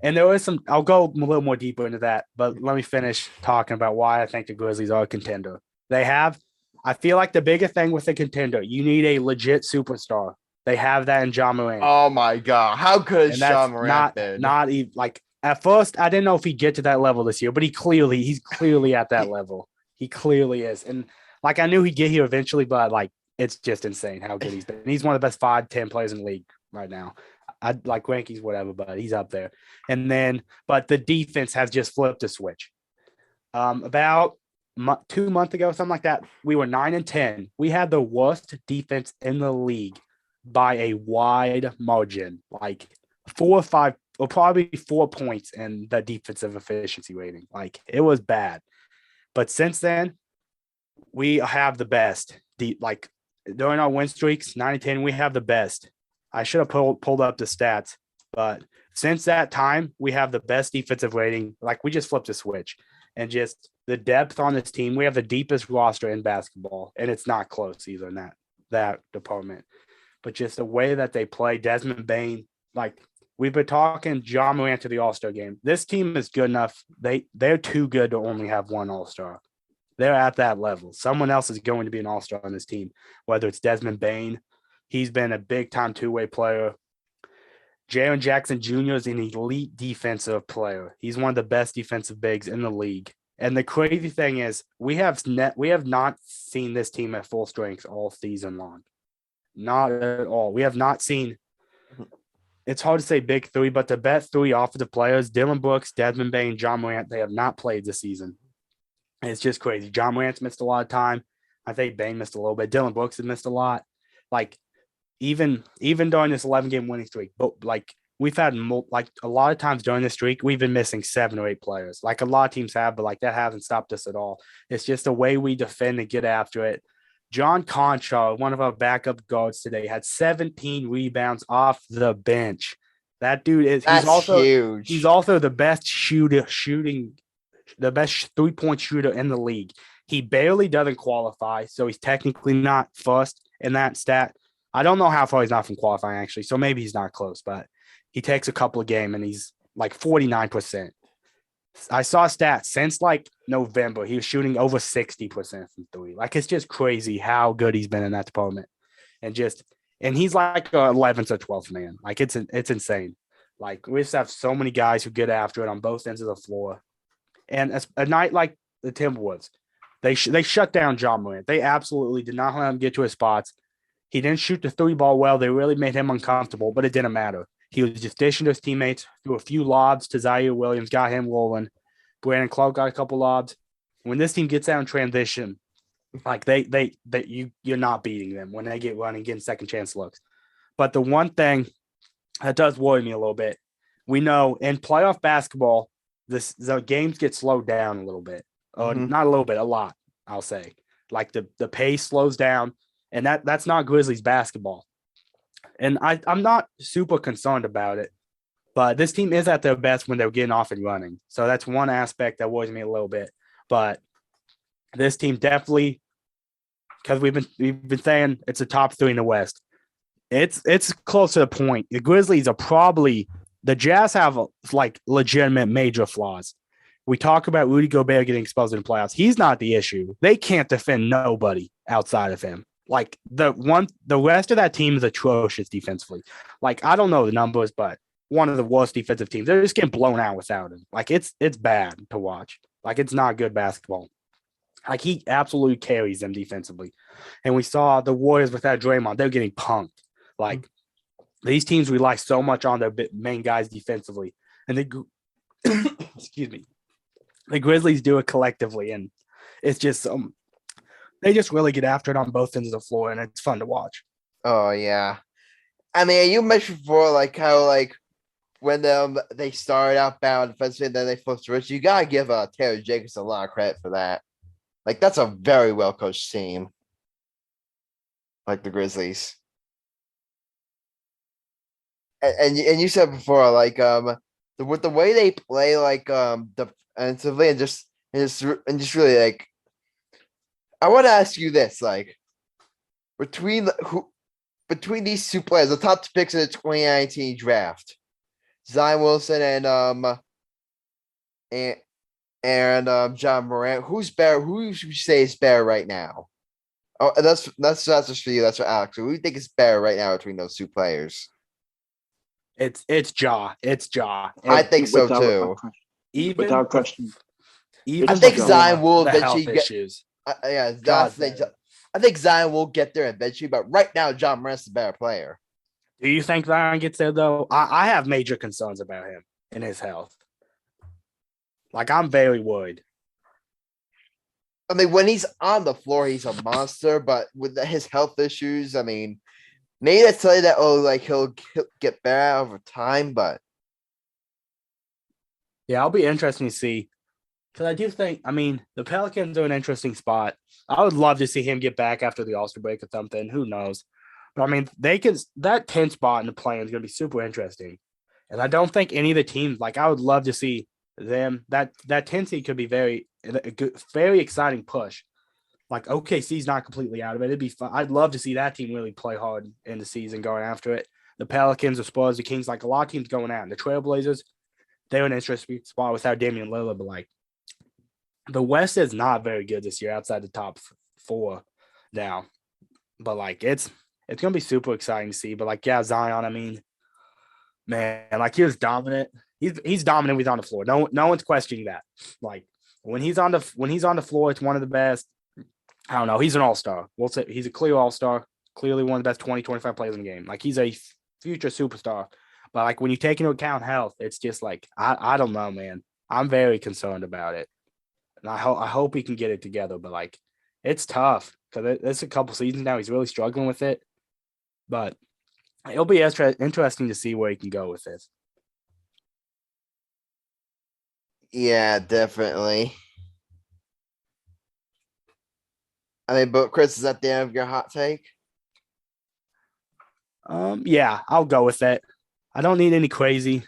And there is some, I'll go a little more deeper into that, but let me finish talking about why I think the Grizzlies are a contender. I feel like the biggest thing with a contender, you need a legit superstar. They have that in Ja Morant. Oh my God. How good is Ja Morant been? Not even like at first, I didn't know if he'd get to that level this year, but he's clearly at that level. He clearly is. And like I knew he'd get here eventually, but like it's just insane how good he's been. He's one of the best 5-10 players in the league right now. I'd like rankings, whatever, but he's up there. But the defense has just flipped a switch. About 2 months ago, something like that, we were 9-10. We had the worst defense in the league by a wide margin, like 4 or 5, or probably 4 points in the defensive efficiency rating. Like it was bad. But since then, we have the best. Like during our win streaks, 9-10, we have the best. I should have pulled up the stats, but since that time, we have the best defensive rating. Like we just flipped a switch, and just the depth on this team. We have the deepest roster in basketball, and it's not close either in that department. But just the way that they play, Desmond Bane, like we've been talking Ja Morant to the All-Star game. This team is good enough. They're too good to only have one All-Star. They're at that level. Someone else is going to be an All-Star on this team, whether it's Desmond Bane. He's been a big-time two-way player. Jaren Jackson Jr. is an elite defensive player. He's one of the best defensive bigs in the league. And the crazy thing is, we have not seen this team at full strength all season long. Not at all. We have not seen – it's hard to say big three, but the best 3 offensive players, Dylan Brooks, Desmond Bane, Ja Morant, they have not played this season. And it's just crazy. Ja Morant's missed a lot of time. I think Bane missed a little bit. Dylan Brooks has missed a lot. Like, even during this 11-game winning streak, but like we've had like a lot of times during this streak, we've been missing 7 or 8 players. Like a lot of teams have, but like that hasn't stopped us at all. It's just the way we defend and get after it. John Conchar, one of our backup guards today, had 17 rebounds off the bench. That dude is huge. He's also the best the best 3-point shooter in the league. He barely doesn't qualify, so he's technically not first in that stat. I don't know how far he's not from qualifying, actually, so maybe he's not close, but he takes a couple of games, and he's like 49%. I saw stats since like November. He was shooting over 60% from 3. Like, it's just crazy how good he's been in that department. And he's like a 11th or 12th man. Like, it's insane. Like, we just have so many guys who get after it on both ends of the floor. And a night like the Timberwolves, they shut down Ja Morant. They absolutely did not let him get to his spots. He didn't shoot the 3 ball well. They really made him uncomfortable, but it didn't matter. He was just dishing to his teammates, threw a few lobs to Zaire Williams, got him rolling. Brandon Clark got a couple lobs. When this team gets out in transition, like you're not beating them when they get running, getting second chance looks. But the one thing that does worry me a little bit, we know in playoff basketball, the games get slowed down a little bit. Not a little bit, a lot, I'll say. Like the pace slows down. And that's not Grizzlies basketball. And I'm not super concerned about it. But this team is at their best when they're getting off and running. So that's one aspect that worries me a little bit. But this team definitely, because we've been saying it's a top 3 in the West. It's close to the point. The Grizzlies are probably – the Jazz have like legitimate major flaws. We talk about Rudy Gobert getting exposed in the playoffs. He's not the issue. They can't defend nobody outside of him. Like the rest of that team is atrocious defensively. Like, I don't know the numbers, but one of the worst defensive teams. They're just getting blown out without him. Like it's bad to watch. Like, it's not good basketball. Like, he absolutely carries them defensively. And we saw the Warriors without Draymond, they're getting punked. Like, these teams rely so much on their main guys defensively. And excuse me, the Grizzlies do it collectively. And it's just, they just really get after it on both ends of the floor. And it's fun to watch. Oh, yeah. I mean, you mentioned before, like, how, like, when they started out bad defensively and then they flipped switch, you got to give Taylor Jacobs a lot of credit for that. Like, that's a very well-coached team. Like the Grizzlies. And you said before, like, with the way they play, like, defensively and just really, like, I want to ask you this, like, between these two players, the top two picks in the 2019 draft, Zion Wilson and John Morant, who's better? Who should you say is better right now? Oh, that's just for you. That's for Alex. Who do you think is better right now between those two players? It's Ja. I think so too. Without question. I think Zion will eventually get issues. Yeah, that's the thing. I think Zion will get there eventually, but right now, John Morant's the better player. Do you think Zion gets there, though? I have major concerns about him and his health. Like, I'm very worried. I mean, when he's on the floor, he's a monster, but with his health issues, I mean, maybe that's tell you that, he'll get better over time, but. Yeah, I'll be interested to see. Because I do think, I mean, the Pelicans are an interesting spot. I would love to see him get back after the All-Star break or something. Who knows? But, I mean, that 10 spot in the play-in is going to be super interesting. And I don't think any of the teams, like, I would love to see them. That 10 seed could be very exciting push. Like, OKC's not completely out of it. It'd be fun. I'd love to see that team really play hard in the season going after it. The Pelicans, the Spurs, the Kings, like, a lot of teams going out. And the Trailblazers, they're an interesting spot without Damian Lillard, but, like, the West is not very good this year outside the top 4 now. But, like, it's going to be super exciting to see. But, like, yeah, Zion, I mean, man, like, he was dominant. He's dominant when he's on the floor. No one's questioning that. Like, when he's on the floor, it's one of the best. I don't know. He's an all-star. We'll say he's a clear all-star, clearly one of the best 20, 25 players in the game. Like, he's a future superstar. But, like, when you take into account health, it's just like, I don't know, man. I'm very concerned about it. And I hope he can get it together. But, like, it's tough because it's a couple seasons now. He's really struggling with it. But it'll be interesting to see where he can go with this. Yeah, definitely. I mean, but Chris, is that the end of your hot take? Yeah, I'll go with it. I don't need any crazy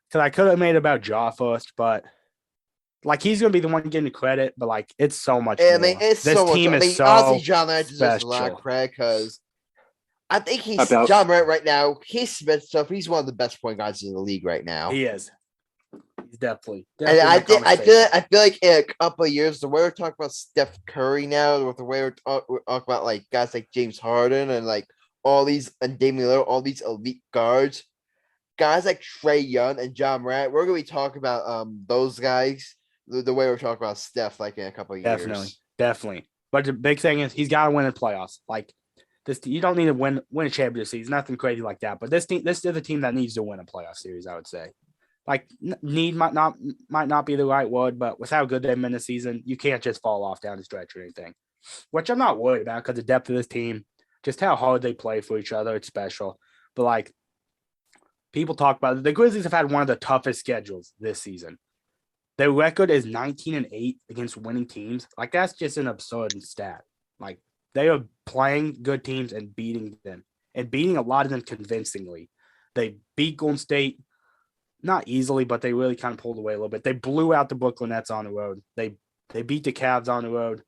because I could have made it about Ja first, but like he's gonna be the one getting the credit. But like, it's so much. I mean, it's this so much. team I mean, is so honestly, John Morant deserves special. a lot of credit because I think John Morant right now. He's one of the best point guards in the league right now. He is. He's definitely. And I feel like in a couple of years, the way we're talking about Steph Curry now, with the way we're talking about like guys like James Harden and like all these and Damian Lillard, all these elite guards, guys like Trae Young and John Morant, we're gonna be talking about those guys the way we're talking about Steph like in a couple of years. Definitely. But the big thing is he's got to win in playoffs. Like this, you don't need to win a championship series, nothing crazy like that. But this is a team that needs to win a playoff series, I would say. Like need might not be the right word, but with how good they've been this season, you can't just fall off down the stretch or anything. Which I'm not worried about because the depth of this team, just how hard they play for each other, it's special. But like people talk about it, the Grizzlies have had one of the toughest schedules this season. Their record is 19-8 against winning teams. Like that's just an absurd stat. Like they are playing good teams and beating them, and beating a lot of them convincingly. They beat Golden State. Not easily, but they really kind of pulled away a little bit. They blew out the Brooklyn Nets on the road. They beat the Cavs on the road.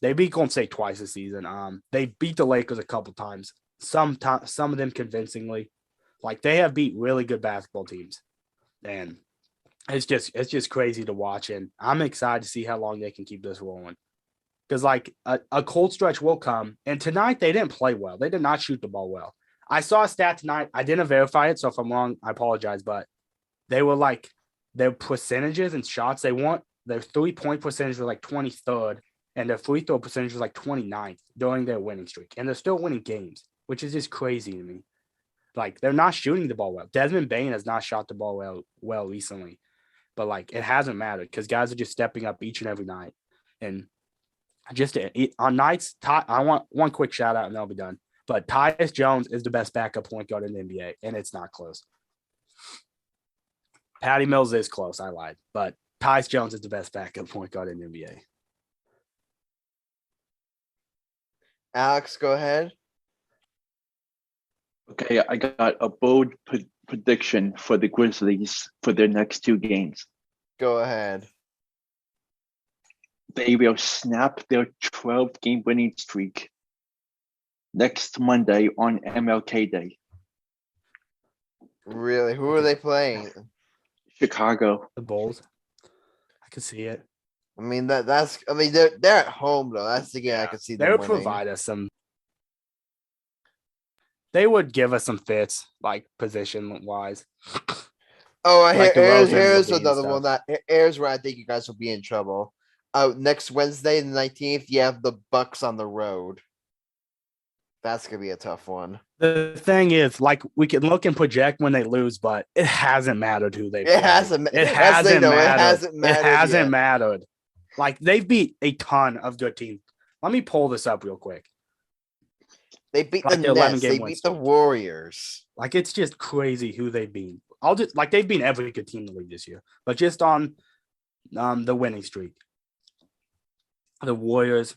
They beat Golden State twice this season. They beat the Lakers a couple times. Some of them convincingly. Like they have beat really good basketball teams, and it's just crazy to watch. And I'm excited to see how long they can keep this rolling. Because like a cold stretch will come. And tonight they didn't play well. They did not shoot the ball well. I saw a stat tonight. I didn't verify it, so if I'm wrong, I apologize. But they were like their percentages and shots. They weren't their 3-point percentage was like 23rd, and their free throw percentage was like 29th during their winning streak. And they're still winning games, which is just crazy to me. Like, they're not shooting the ball well. Desmond Bane has not shot the ball well recently. But, like, it hasn't mattered because guys are just stepping up each and every night. And just on nights, I want one quick shout out and I'll be done. But Tyus Jones is the best backup point guard in the NBA, and it's not close. Patty Mills is close. I lied. But Tyus Jones is the best backup point guard in the NBA. Alex, go ahead. Okay, I got a bold prediction for the Grizzlies for their next 2 games. Go ahead. They will snap their 12-game winning streak next Monday on MLK Day. Really? Who are they playing? Chicago. The Bulls. I can see it. I mean that's. I mean they're at home though. That's the game I can see. They them would winning. provide us some. They would give us some fits, like position wise. Oh, Like here's DeRozan and another stuff. one. Here's where I think you guys will be in trouble. Next Wednesday, the 19th, you have the Bucks on the road. That's gonna be a tough one. The thing is, like, we can look and project when they lose, but it hasn't mattered who they. It hasn't. It that's the thing, hasn't though, mattered. It hasn't mattered. It hasn't yet. mattered. Like, they've beat a ton of good teams. Let me pull this up real quick. They beat Like the their 11 Nets. game They win beat the streak. Warriors. Like, it's just crazy who they've beat. They've beat every good team in the league this year, but just on the winning streak. The Warriors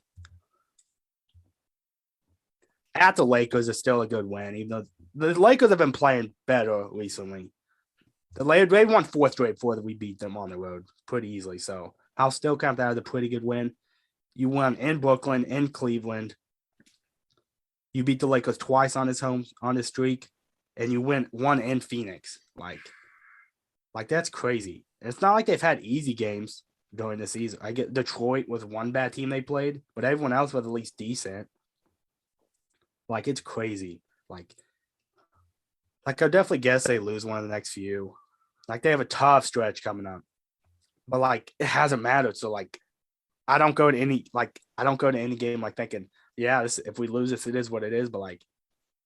at the Lakers is still a good win, even though the Lakers have been playing better recently. They won 4th straight before we beat them on the road pretty easily. So I'll still count that as a pretty good win. You won in Brooklyn, in Cleveland. You beat the Lakers twice on his streak, and you won one in Phoenix. Like that's crazy. It's not like they've had easy games during the season. I get Detroit was one bad team they played, but everyone else was at least decent. Like, it's crazy. Like I definitely guess they lose one of the next few. Like, they have a tough stretch coming up. But, like, it hasn't mattered. So, like, I don't go to any game like thinking, yeah, if we lose this, it is what it is. But, like,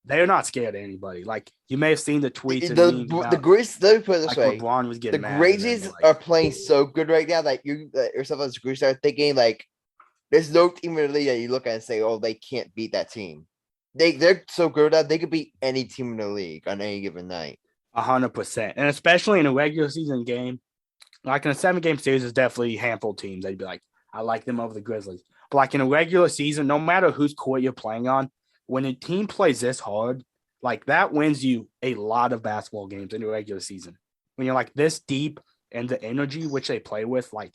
they're not scared of anybody. Like, you may have seen the tweets and memes about, the Grizzlies. Let me put it this like, way: LeBron was the getting mad. Grizzlies are playing so good right now that you yourself as a Grizzlies are thinking like, there's no team in the league that you look at and say, oh, they can't beat that team. They're so good that they could beat any team in the league on any given night. 100%, and especially in a regular season game, like in a 7-game series, is definitely a handful of teams. They'd be like, I like them over the Grizzlies. But like in a regular season, no matter whose court you're playing on, when a team plays this hard, like that wins you a lot of basketball games in a regular season. When you're like this deep and the energy which they play with, like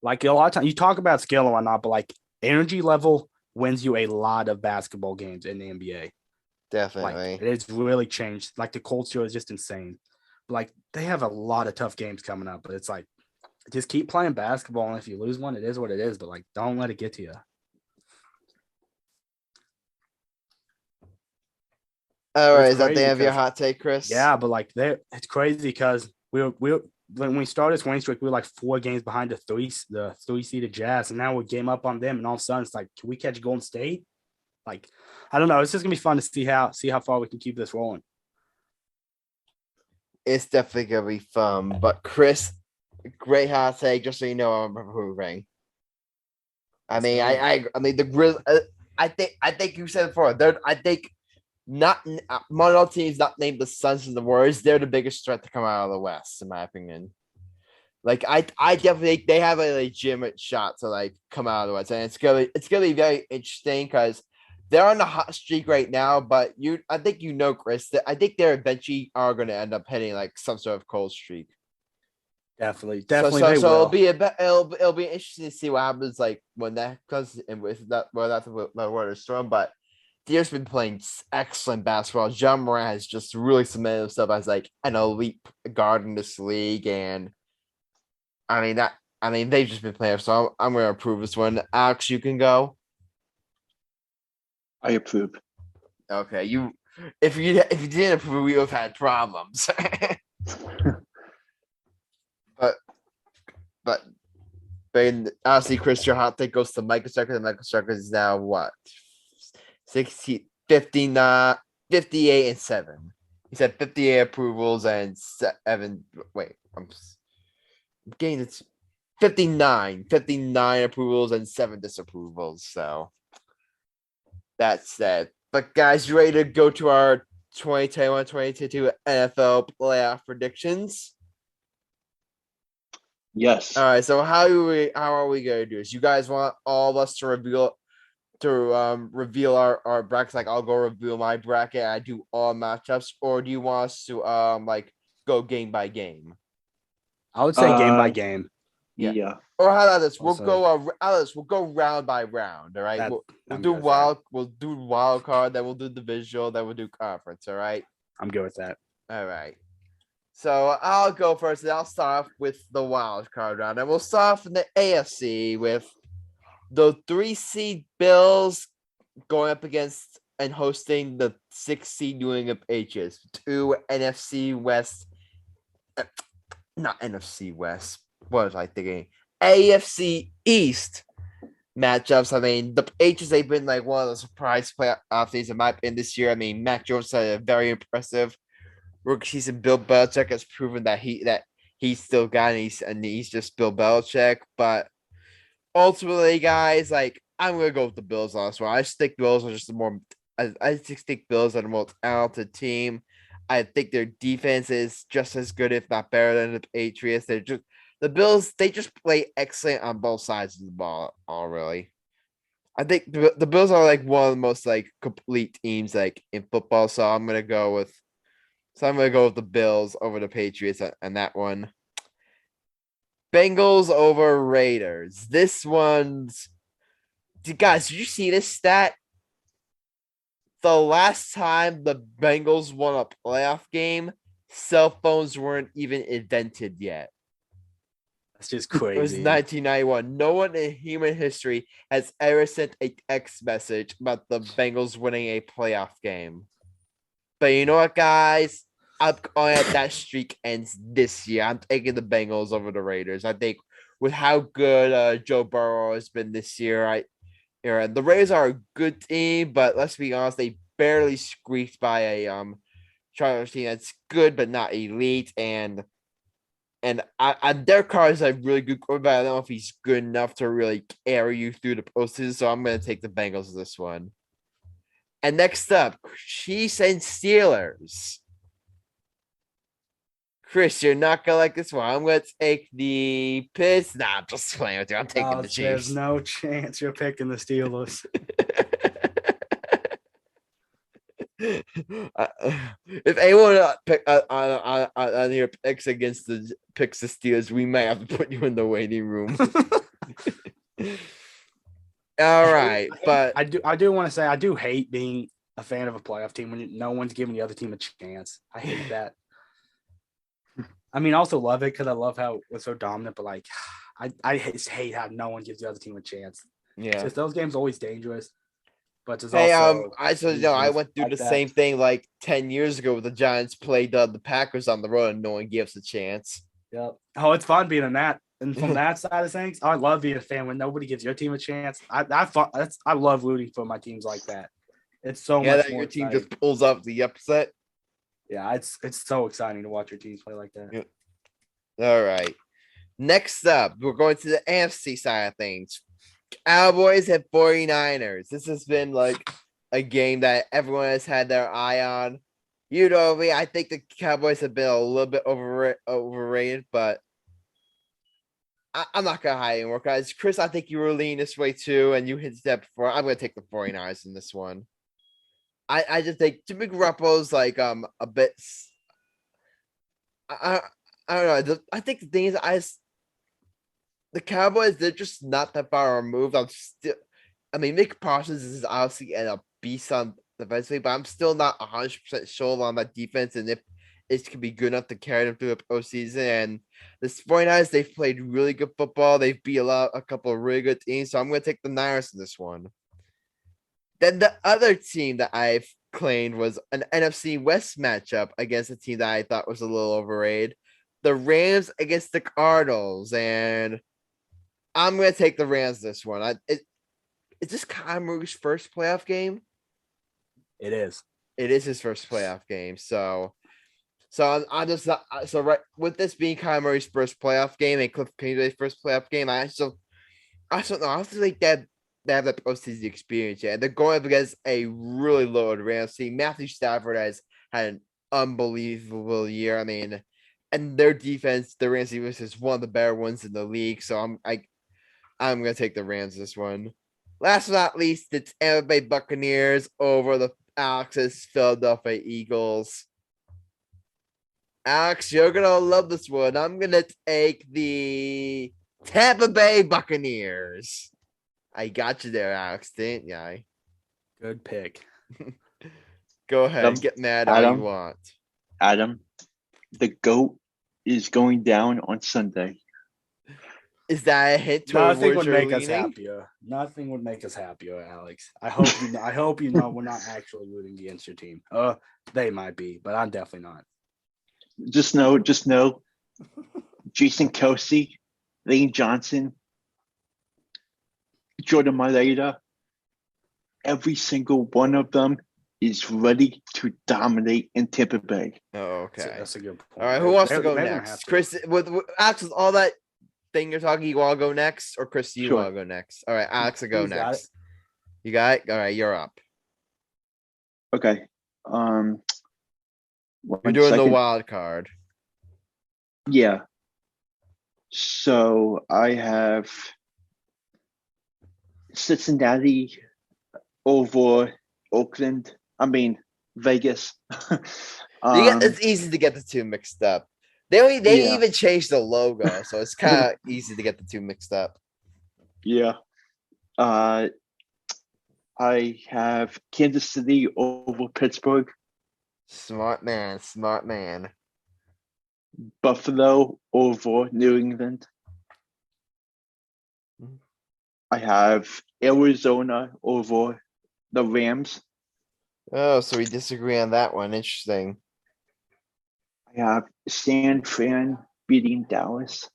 a lot of times you talk about skill and whatnot, but like energy level wins you a lot of basketball games in the NBA. Definitely. Like, it's really changed. Like, the culture is just insane. Like, they have a lot of tough games coming up, but it's like, just keep playing basketball, and if you lose one, it is what it is, but like, don't let it get to you. All right, It's is that the crazy end of your because- hot take, Chris? Yeah, but like, it's crazy because we when we started this winning streak, we were like 4 games behind the 3-seeded Jazz, and now we're game up on them, and all of a sudden it's like, can we catch Golden State? Like, I don't know. It's just gonna be fun to see how far we can keep this rolling. It's definitely gonna be fun. But Chris, great hot take. Just so you know, I'm approving. I mean, I mean the Grizz. I think you said it before. I think not one of the teams not named the Suns and the Warriors. They're the biggest threat to come out of the West, in my opinion. Like I definitely think they have a legitimate shot to like come out of the West, and it's gonna be very interesting because they're on a hot streak right now. But I think Chris, that I think they're eventually are going to end up hitting like some sort of cold streak. Definitely. So They it'll will. it'll be interesting to see what happens like when that comes and with that that's the word of storm. But they've been playing excellent basketball. John Morell has just really cemented himself as like an elite guard in this league, and I mean they've just been playing. So I'm going to approve this one. Alex, you can go. I approve. Okay, if you didn't approve, we would have had problems. but But honestly, Chris, your hot take goes to Michael Strucker, and Michael Strucker is now what? 60, 59, 58 and 7. He said 58 approvals and 7. Wait, I'm getting it. 59 approvals and 7 disapprovals. So that's that. But guys, you ready to go to our 2021-2022 NFL playoff predictions? Yes. All right. So how are we gonna do this? You guys want all of us to reveal our brackets? Like I'll go reveal my bracket. I do all matchups, or do you want us to like go game by game? I would say game by game. Yeah. Or how about this? We'll Also- go round by round. All right. That- We'll I'm do good with that. We'll do wild card. Then we'll do divisional. Then we'll do conference. All right. I'm good with that. All right. So I'll go first. And I'll start off with the wild card round, and we'll start off in the AFC with the 3 seed Bills going up against and hosting the 6 seed New England Patriots. 2 NFC West, not NFC West. What was I thinking? AFC East matchups. I mean, the Patriots, they've been like one of the surprise playoff teams in my opinion this year. I mean, Mac Jones had a very impressive rookie season. Bill Belichick has proven that he's still got it, and he's just Bill Belichick. But ultimately, guys, like I'm gonna go with the Bills on this one. I just think Bills are just I just think Bills are the most talented team. I think their defense is just as good, if not better, than the Patriots. The Bills, they just play excellent on both sides of the ball. All really, I think the Bills are like one of the most like complete teams like in football. So I'm gonna go with the Bills over the Patriots on that one. Bengals over Raiders. This one's, guys, did you see this stat? The last time the Bengals won a playoff game, cell phones weren't even invented yet. That's just It was crazy. 1991. No one in human history has ever sent a text message about the Bengals winning a playoff game. But you know what, guys? I'm going at that streak ends this year. I'm taking the Bengals over the Raiders. I think with how good Joe Burrow has been this year, the Raiders are a good team, but let's be honest, they barely squeaked by a Chargers team that's good but not elite, and Derek Carr is a really good quarterback. I don't know if he's good enough to really carry you through the postseason, so I'm going to take the Bengals in this one. And next up, Chiefs and Steelers. Chris, you're not gonna like this one. I'm gonna take the Piss. Nah, I'm just playing with you. I'm taking the Chiefs. There's no chance you're picking the Steelers. If anyone on your picks the Steelers, we might have to put you in the waiting room. All right, but I do want to say I do hate being a fan of a playoff team when no one's giving the other team a chance. I hate that. I mean, I also love it because I love how it's so dominant, but like, I just hate how no one gives the other team a chance. Yeah, Just those games always dangerous. But there's hey, also I went through the same thing like 10 years ago with the Giants played the Packers on the road and no one gives a chance. Yep. Oh, it's fun being on that. And from that side of things, I love being a fan when nobody gives your team a chance. I love rooting for my teams like that. It's so much that more your team exciting. just pulls off the upset. Yeah, it's so exciting to watch your teams play like that. Yep. All right. Next up, we're going to the AFC side of things. Cowboys at 49ers. This has been like a game that everyone has had their eye on. You know me, I think the Cowboys have been a little bit overrated, but I'm not going to hide anymore, guys. Chris, I think you were leaning this way too, and you hinted that before. I'm going to take the 49ers in this one. I just think Jimmy Garoppolo's like a bit. I don't know. I think the thing is, the Cowboys, they're just not that far removed. I mean, Nick Parsons is obviously a beast on defensively, but I'm still not 100% sure on that defense and if it can be good enough to carry them through the postseason. And the 49ers, they've played really good football. They've beat a couple of really good teams, so I'm going to take the Niners in this one. Then the other team that I've claimed was an NFC West matchup against a team that I thought was a little overrated. The Rams against the Cardinals. And I'm gonna take the Rams this one. Is this Kyler Murray's first playoff game? It is. It is his first playoff game. So I'm just not, so right with this being Kyler Murray's first playoff game and Cliff Kingsbury's first playoff game. I don't know. I don't think they have that postseason experience yet. They're going up against a really loaded Rams team. Matthew Stafford has had an unbelievable year. I mean, and their defense, the Rams defense, is one of the better ones in the league. So I'm gonna take the Rams this one. Last but not least, it's Tampa Bay Buccaneers over the Alex's Philadelphia Eagles. Alex, you're gonna love this one. I'm gonna take the Tampa Bay Buccaneers. I got you there, Alex, didn't I? Good pick. Go ahead, get mad all you want. Adam, the GOAT is going down on Sunday. Is that a hint to Nothing would make us happier. Nothing would make us happier, Alex. I hope you know we're not actually rooting against your team. They might be, but I'm definitely not. Just know, Jason Kelsey, Lane Johnson, Jordan Mailata, every single one of them is ready to dominate in Tampa Bay. Oh, okay. That's a good point. All right, who wants to go next? Chris, with Alex, with all that thing you're talking, you want to go next? Or Chris, you want to go next? All right, Alex will go next. You got it? All right, you're up. Okay. We're doing the wild card. Yeah. So I have Cincinnati over Oakland. I mean Vegas. It's easy to get the two mixed up. They even changed the logo, so it's kind of easy to get the two mixed up. Yeah. I have Kansas City over Pittsburgh. Smart man. Buffalo over New England. I have Arizona over the Rams. Oh, so we disagree on that one. Interesting. I have San Fran beating Dallas.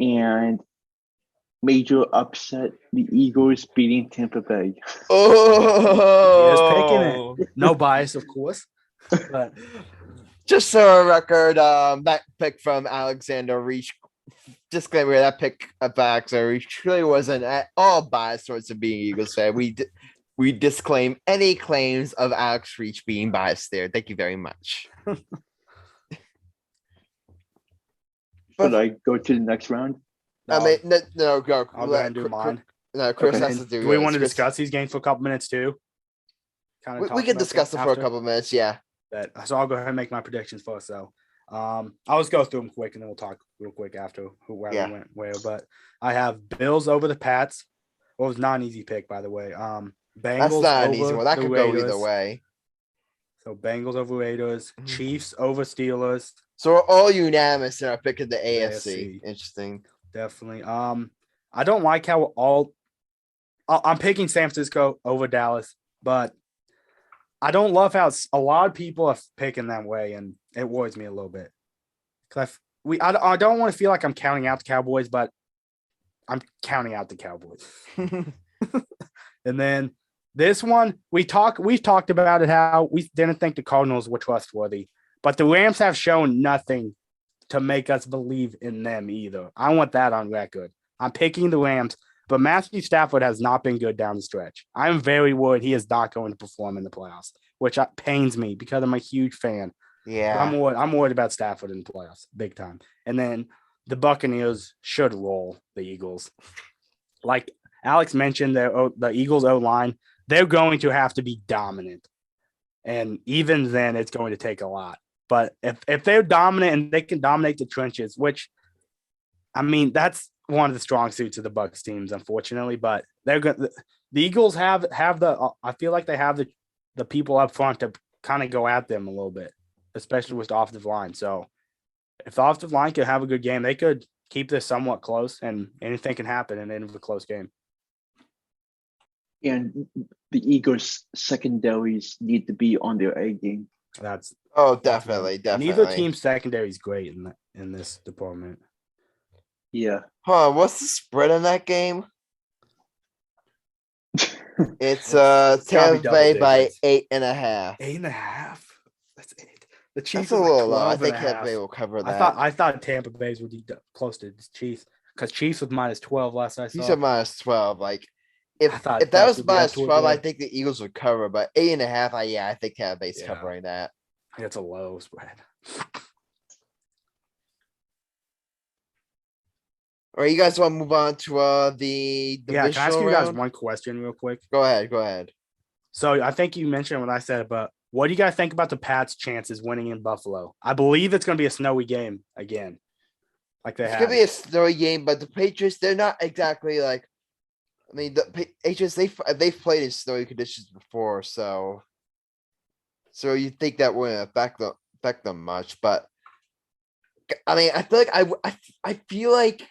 And major upset, the Eagles beating Tampa Bay. Oh, he is picking it. No bias, of course. But just so a record, that pick from Alexander Reich. Disclaimer: that pick of Alexander Reich really wasn't at all biased towards the being Eagles fan. We disclaim any claims of Alex Reich being biased there. Thank you very much. Should I go to the next round? No. I mean, no, go. I'll go ahead and do mine. No, Chris has to do. Do we want to discuss these games for a couple minutes too? We can discuss them for a couple minutes. Yeah. So I'll go ahead and make my predictions first. So I'll just go through them quick, and then we'll talk real quick after where we went where. But I have Bills over the Pats. Well, it was not an easy pick, by the way. Bengals. That's not an easy one. That could go either way. So Bengals over Raiders, Chiefs over Steelers. So we're all unanimous in our pick of the AFC. Interesting. Definitely. I don't like how I'm picking San Francisco over Dallas, but I don't love how a lot of people are picking that way, and it worries me a little bit. Because I don't want to feel like I'm counting out the Cowboys, but I'm counting out the Cowboys. And then this one, we've talked about it, how we didn't think the Cardinals were trustworthy, but the Rams have shown nothing to make us believe in them either. I want that on record. I'm picking the Rams, but Matthew Stafford has not been good down the stretch. I'm very worried he is not going to perform in the playoffs, which pains me because I'm a huge fan. Yeah, I'm worried about Stafford in the playoffs, big time. And then the Buccaneers should roll the Eagles. Like Alex mentioned, the Eagles O-line, they're going to have to be dominant. And even then, it's going to take a lot. But if they're dominant and they can dominate the trenches, which, I mean, that's one of the strong suits of the Bucs teams, unfortunately. But they're good. The Eagles have the. I feel like they have the people up front to kind of go at them a little bit, especially with the offensive line. So if the offensive line could have a good game, they could keep this somewhat close, and anything can happen in the end of a close game. And the Eagles secondaries need to be on their A game. Definitely. Neither team's secondary is great in this department. Yeah. What's the spread on that game? It's It's gotta be Tampa double Bay by digits. 8.5. 8.5. That's it. The That's Chiefs a is like little low. I 12 and think a Tampa half. Bay will cover I that. thought Tampa Bay's would be close to the Chiefs because Chiefs was -12 last I You saw. said -12. Like I if thought that Bucks was would be up to it -12, I there. think the Eagles would cover. But 8.5, I think Tampa Bay's Yeah. covering that. That's a low spread. All right, you guys want to move on to the Yeah, can I ask divisional you guys round? one question real quick? Go ahead. So I think you mentioned what I said, but what do you guys think about the Pats' chances winning in Buffalo? I believe it's going to be a snowy game again, like they It's had. gonna be a snowy game, but the Patriots, they're not exactly like. I mean, the Patriots, they've played in snowy conditions before, so you think that wouldn't affect them much. But I mean, I feel like I feel like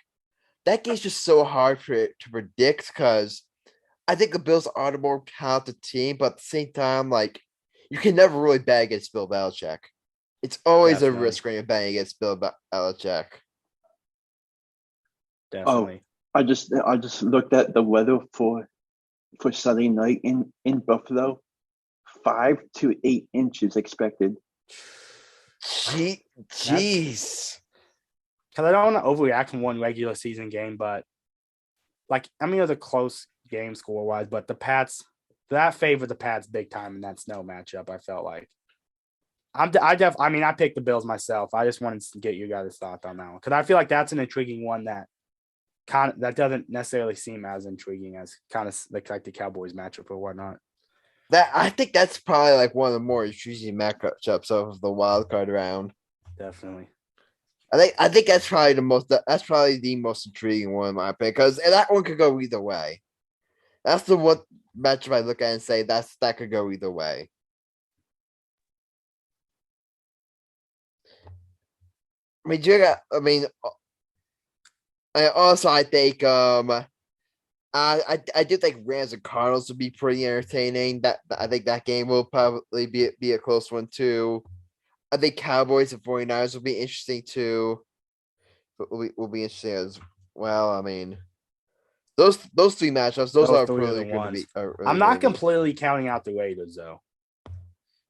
that game's just so hard to predict because I think the Bills are the more talented team, but at the same time, like you can never really bet against Bill Belichick. It's always a Definitely. risk when you're betting against Bill Belichick. Definitely. I just looked at the weather for Sunday night in Buffalo. 5 to 8 inches expected. Jeez. Because I don't want to overreact from one regular season game, but like I mean, it was a close game score wise, but the Pats that favored the Pats big time in that snow matchup. I felt like I mean, I picked the Bills myself. I just wanted to get you guys' thoughts on that one because I feel like that's an intriguing one that that doesn't necessarily seem as intriguing as kind of like the Cowboys matchup or whatnot. That I think that's probably like one of the more intriguing matchups of the wild card round. Definitely. I think that's probably the most intriguing one in my opinion because that one could go either way. That's the one matchup I look at and say that could go either way. I mean, also I think I do think Rams and Cardinals would be pretty entertaining. That I think that game will probably be a close one too. I think Cowboys and 49ers will be interesting too. Will be interesting as well. I mean, those three matchups, those are three really the going to ones. be. Really I'm not completely counting out the Raiders though.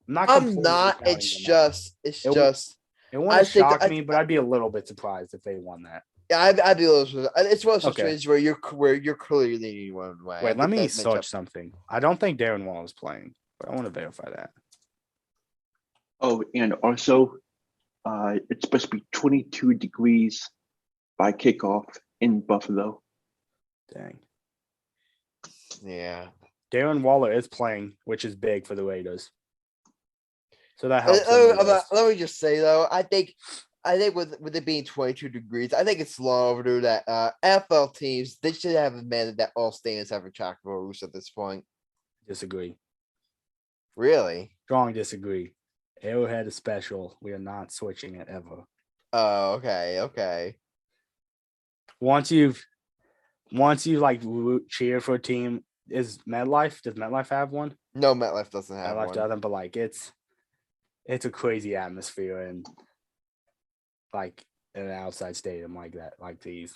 I'm not. It's just. It wouldn't shock me, but I'd be a little bit surprised if they won that. Yeah, I'd be a little. It's one of those situations where you're clearly leaning one way. Wait, let me search something. I don't think Darren Waller is playing, but I want to verify that. Oh, and also, it's supposed to be 22 degrees by kickoff in Buffalo. Dang. Yeah. Darren Waller is playing, which is big for the Raiders. So that helps. Let me just say though, I think with it being 22 degrees, I think it's long overdue that NFL teams they should have demanded that all stadiums have retractable roofs at this point. Disagree. Really? Strong disagree. Arrowhead is special. We are not switching it ever. Oh, okay. Once you like cheer for a team, does MetLife have one? No, MetLife doesn't have MetLife one. doesn't, but like it's a crazy atmosphere and like in an outside stadium like that, like these.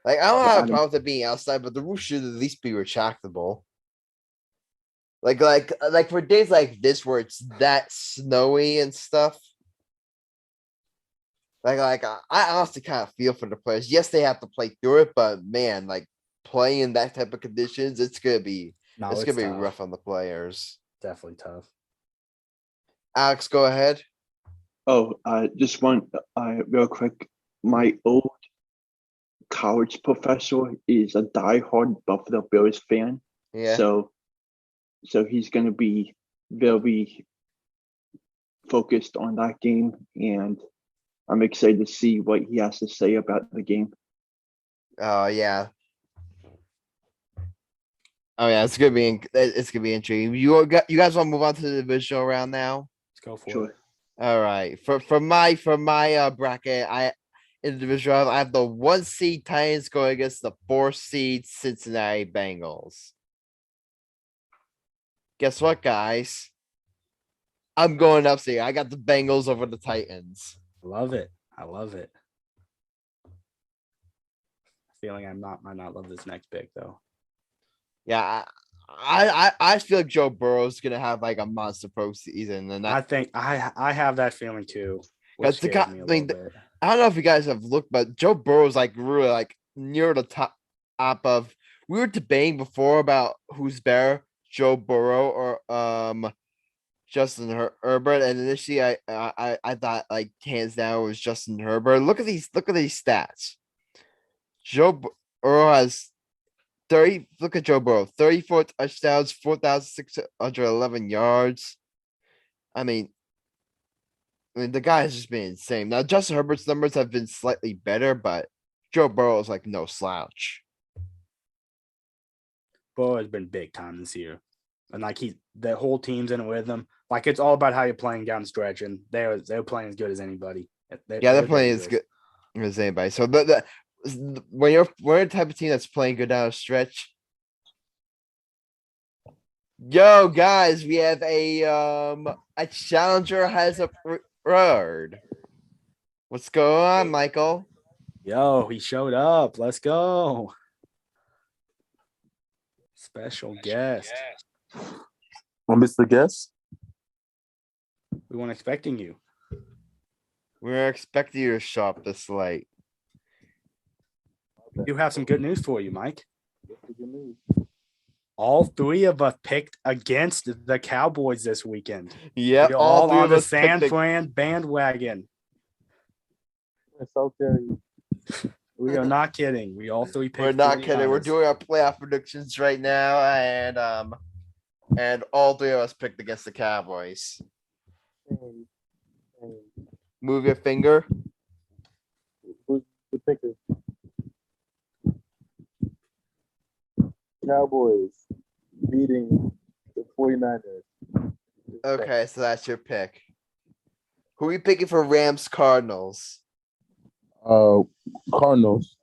Like I don't have a problem with it being outside, but the roof should at least be retractable. Like for days like this where it's that snowy and stuff. Like I honestly kind of feel for the players. Yes, they have to play through it, but man, like playing in that type of conditions, it's gonna be rough on the players. Definitely tough. Alex, go ahead. Oh, just one real quick. My old college professor is a diehard Buffalo Bills fan. Yeah. So he's going to be very focused on that game, and I'm excited to see what he has to say about the game. Oh yeah. Oh yeah, it's gonna be intriguing. You guys want to move on to the divisional round now? Let's go for it. All right. For my bracket, in the divisional round, I have the 1 seed Titans going against the 4 seed Cincinnati Bengals. Guess what, guys? I'm going upstate. I got the Bengals over the Titans. I love it. feeling might not love this next pick though. Yeah, I feel like Joe Burrow's gonna have like a monster postseason, and I think I have that feeling too. Which the scares guy. me a I mean, little bit. I don't know if you guys have looked, but Joe Burrow's like really like near the top of. We were debating before about who's better, Joe Burrow or Justin Herbert, and initially I thought like hands down was Justin Herbert. Look at these stats. Joe Burrow has 30. Look at Joe Burrow, 34 touchdowns, 4,611 yards. I mean, the guy has just been insane. Now Justin Herbert's numbers have been slightly better, but Joe Burrow is like no slouch. Burrow has been big time this year. And like the whole team's in it with him. Like it's all about how you're playing down the stretch, and they're playing as good as anybody. They're playing as good as anybody. So when you're the type of team that's playing good down the stretch. Yo, guys, we have a challenger has a road. What's going on, Michael? Yo, he showed up. Let's go. Special guest. I missed the guest. We weren't expecting you. We're expecting you to show up this late. We do have some good news for you, Mike. All three of us picked against the Cowboys this weekend. Yeah, We're all three on of the us San picked Fran bandwagon. So dare you. We are not kidding. We all three picked. We're not kidding. We're 49ers. doing our playoff predictions right now, and all three of us picked against the Cowboys. Move your finger. Who's the picker? Cowboys beating the 49ers. Okay, so that's your pick. Who are you picking for Rams Cardinals? Cardinals.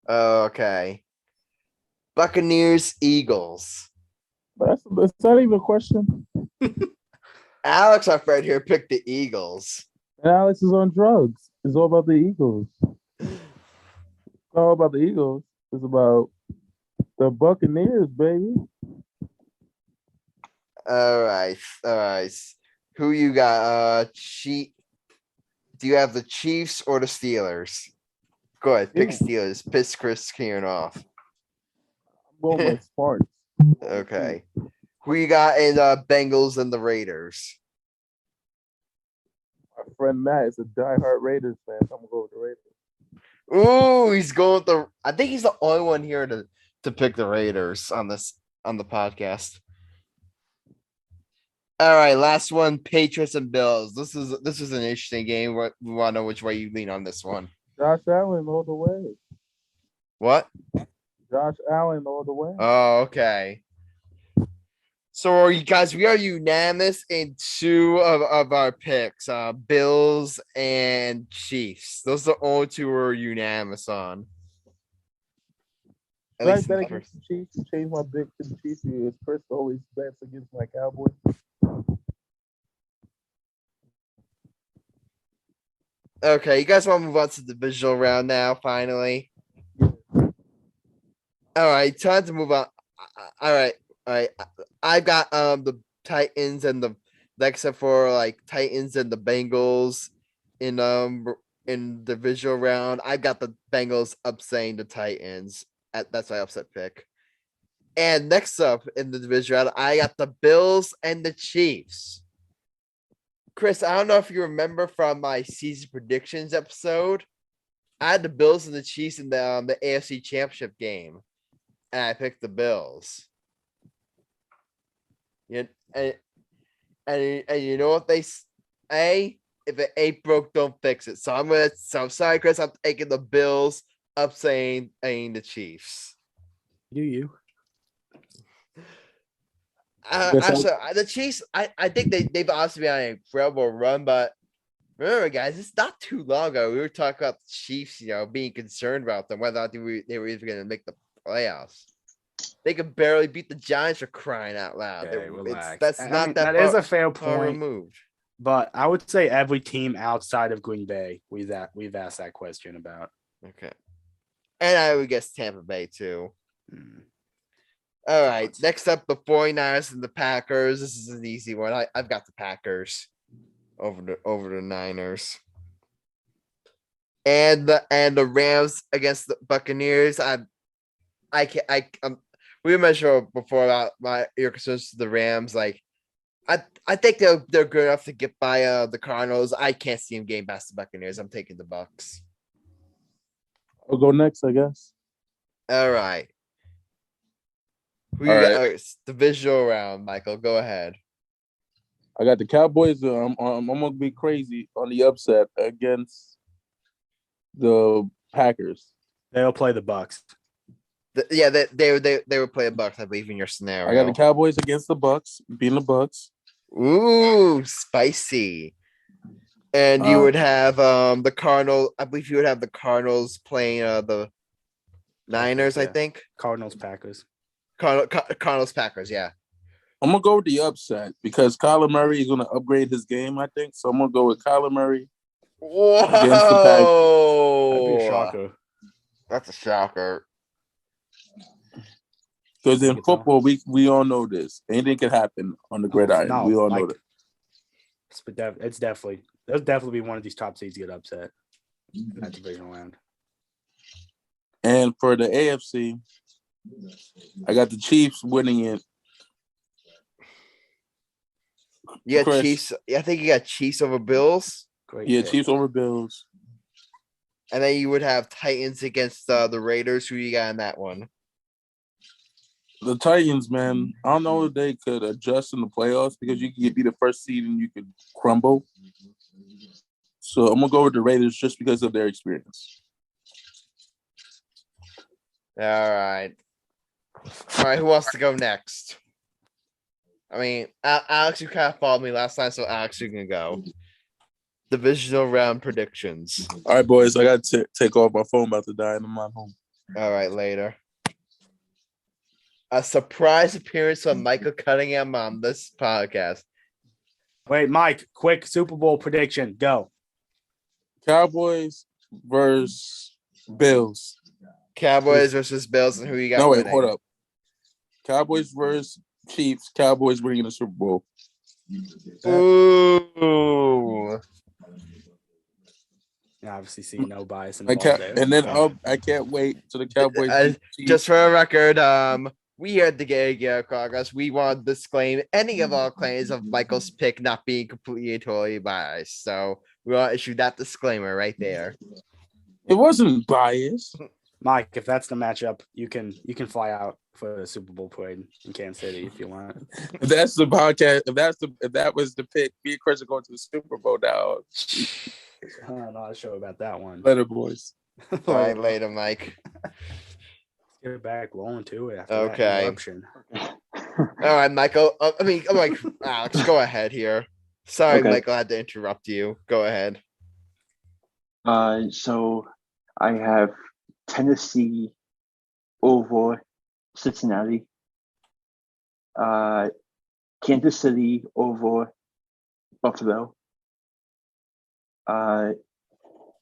Okay. Buccaneers Eagles. That's not even a question. Alex, our friend here, picked the Eagles. And Alex is on drugs. It's all about the Eagles. It's all about the Eagles. It's about the Buccaneers, baby. All right. Who you got? Do you have the Chiefs or the Steelers? Go ahead, pick Steelers. Piss Chris Kern off. I'm going with Sparks. Okay. Who you got in Bengals and the Raiders? My friend Matt is a diehard Raiders fan. So I'm going to go with the Raiders. Ooh, he's going with the. I think he's the only one here to pick the Raiders on the podcast. All right, last one: Patriots and Bills. This is an interesting game. We want to know which way you lean on this one. Josh Allen all the way. What? Josh Allen all the way. Oh, okay. So are you guys? We are unanimous in two of our picks: Bills and Chiefs. Those are the only two we're unanimous on. At I least bet in the against first. the Chiefs. Change my pick to the Chiefs because Chris always bets against my Cowboys. Okay, you guys want to move on to the divisional round now? Finally. All right, time to move on. All right. I've got the Titans and the except for like Titans and the Bengals in divisional round. I've got the Bengals upsetting the Titans. That's my upset pick. And next up in the division round, I got the Bills and the Chiefs. Chris, I don't know if you remember from my season predictions episode. I had the Bills and the Chiefs in the AFC Championship game, and I picked the Bills. Yeah, and you know what they say? If it ain't broke, don't fix it. So I'm sorry, Chris. I'm taking the Bills upsetting the Chiefs. You. Actually, the Chiefs, I think they've obviously been on an incredible run, but remember, guys, it's not too long ago we were talking about the Chiefs, being concerned about them, whether or not they were even going to make the playoffs. They could barely beat the Giants for crying out loud. Okay, relax. That's not that that far, is a fair far point. removed. But I would say every team outside of Green Bay, we've asked that question about. Okay. And I would guess Tampa Bay too. Hmm. All right. Next up, the 49ers and the Packers. This is an easy one. I've got the Packers over the Niners. And the Rams against the Buccaneers. We mentioned before about your concerns to the Rams. Like, I think they're good enough to get by the Cardinals. I can't see them getting past the Buccaneers. I'm taking the Bucs. I'll go next, I guess. All right. Who All you got? right. Divisional round, Michael. Go ahead. I got the Cowboys. I'm gonna be crazy on the upset against the Packers. They'll play the Bucks. They would play the Bucs, I believe, in your scenario. I got the Cowboys against the Bucks, being the Bucks. Ooh, spicy. And you would have the Cardinals. I believe you would have the Cardinals playing the Niners. Yeah. I think Cardinals, Packers. Cardinals, Packers. Yeah. I'm gonna go with the upset because Kyler Murray is gonna upgrade his game, I think. So I'm gonna go with Kyler Murray. Whoa! Against the Packers. That'd be a shocker. That's a shocker. Because in football, we all know this. Anything can happen on the gridiron. No, we all know that. It's definitely there'll definitely be one of these top seeds get upset in that divisional round. And for the AFC, I got the Chiefs winning it. You got Chris. Chiefs. I think you got Chiefs over Bills. Great. Yeah, pick. Chiefs over Bills. And then you would have Titans against the Raiders. Who you got in that one? The Titans, man, I don't know if they could adjust in the playoffs because you could be the first seed and you could crumble. So I'm going to go with the Raiders just because of their experience. All right. Who wants to go next? I mean, Alex, you kind of followed me last time, so Alex, you can go. Divisional round predictions. All right, boys, I got to take off. My phone about to die and I'm not home. All right, later. A surprise appearance from Michael Cunningham on this podcast. Wait, Mike, quick Super Bowl prediction. Go. Cowboys versus Bills. Cowboys versus Bills, and who you got? No, wait, winning? hold up. Cowboys versus Chiefs. Cowboys winning the Super Bowl. Ooh. You obviously see no bias in the ball there. And then I can't wait till the Cowboys. Just for a record, we here at the Gay Progress, we want to disclaim any of our claims of Michael's pick not being completely and totally biased. So we want to issue that disclaimer right there. It wasn't biased. Mike, if that's the matchup, you can fly out for the Super Bowl parade in Kansas City if you want. If that's the podcast, if that was the pick, me and Chris are going to the Super Bowl now. I'm not sure about that one. Later, boys. All right, later, Mike. Get it back rolling to it after Okay. that interruption. All right, Michael. I'm like, Alex, go ahead here. Sorry, Okay. Michael, I had to interrupt you. Go ahead. So I have Tennessee over Cincinnati. Kansas City over Buffalo.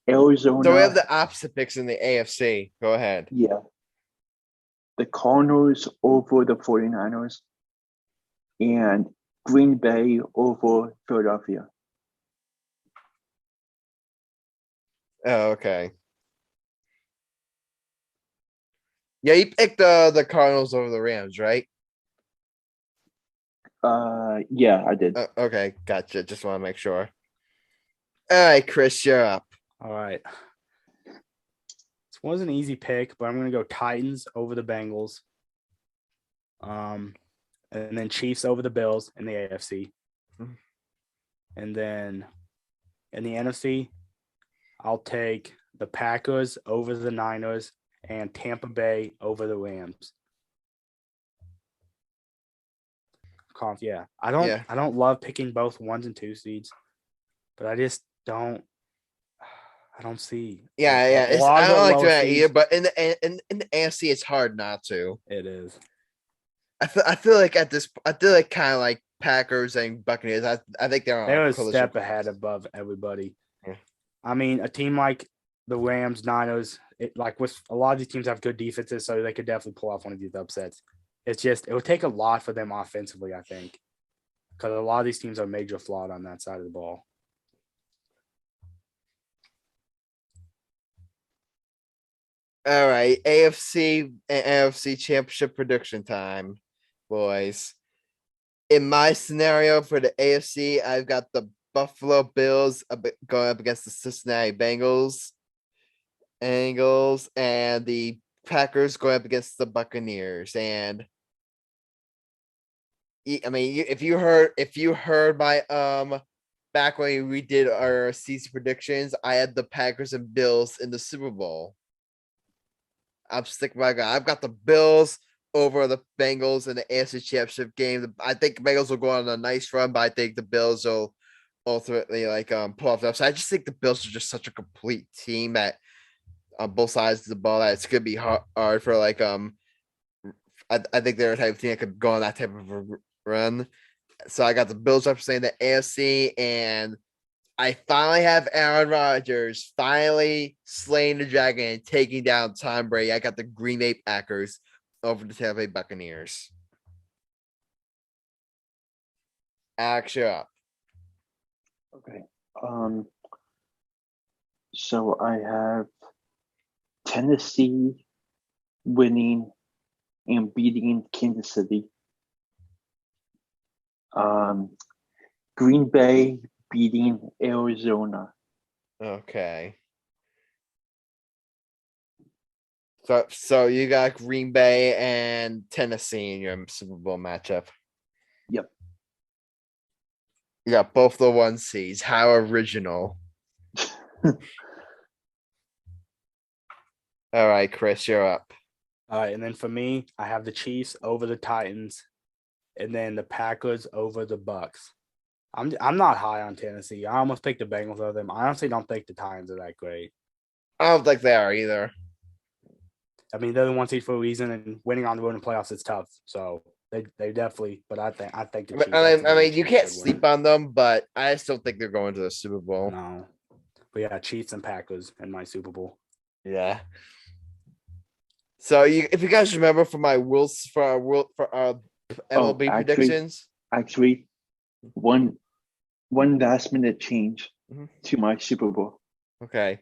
Arizona. So we have the opposite picks in the AFC. Go ahead. Yeah. The Cardinals over the 49ers. And Green Bay over Philadelphia. Oh, okay. Yeah, you picked the Cardinals over the Rams, right? Yeah, I did. Okay, gotcha. Just want to make sure. All right, Chris, you're up. All right. This wasn't an easy pick, but I'm going to go Titans over the Bengals. And then Chiefs over the Bills in the AFC. And then in the NFC, I'll take the Packers over the Niners and Tampa Bay over the Rams. Yeah. I don't love picking both 1s and 2 seeds, but I just don't see. Yeah. A I lot of the don't like lower that seeds- either, but in the AFC, it's hard not to. It is. I feel like kind of like Packers and Buccaneers. I think they're on They're a collision step course. ahead above everybody. Yeah. I mean, a team like the Rams, Niners, with a lot of these teams have good defenses, so they could definitely pull off one of these upsets. It's just it would take a lot for them offensively, I think, because a lot of these teams are major flawed on that side of the ball. All right, AFC and NFC championship prediction time, boys. In my scenario for the AFC, I've got the Buffalo Bills going up against the Cincinnati Bengals, and the Packers going up against the Buccaneers. And I mean, if you heard my back when we did our season predictions, I had the Packers and Bills in the Super Bowl. I'm sticking by God. I've got the Bills over the Bengals in the AFC Championship game. I think the Bengals will go on a nice run, but I think the Bills will ultimately pull off the upside. I just think the Bills are just such a complete team that on both sides of the ball that it's gonna be hard for I think they're a type of team that could go on that type of a run. So I got the Bills representing the AFC, and I finally have Aaron Rodgers finally slaying the dragon and taking down Tom Brady. I got the Green Bay Packers over the Tampa Bay Buccaneers. Action up. Okay. So I have Tennessee winning and beating Kansas City. Green Bay beating Arizona. Okay. So you got Green Bay and Tennessee in your Super Bowl matchup. Yep. You got both the 1 seeds. How original. All right, Chris, you're up. All right, and then for me, I have the Chiefs over the Titans, and then the Packers over the Bucks. I'm not high on Tennessee. I almost picked the Bengals over them. I honestly don't think the Titans are that great. I don't think they are either. I mean, they're the 1 seed for a reason, and winning on the road in playoffs is tough. So they definitely. But I think the Chiefs. I mean, you can't sleep on them, but I still think they're going to the Super Bowl. No, but yeah, Chiefs and Packers in my Super Bowl. Yeah. So if you guys remember from our MLB predictions, actually, one last minute change Mhm. to my Super Bowl. Okay.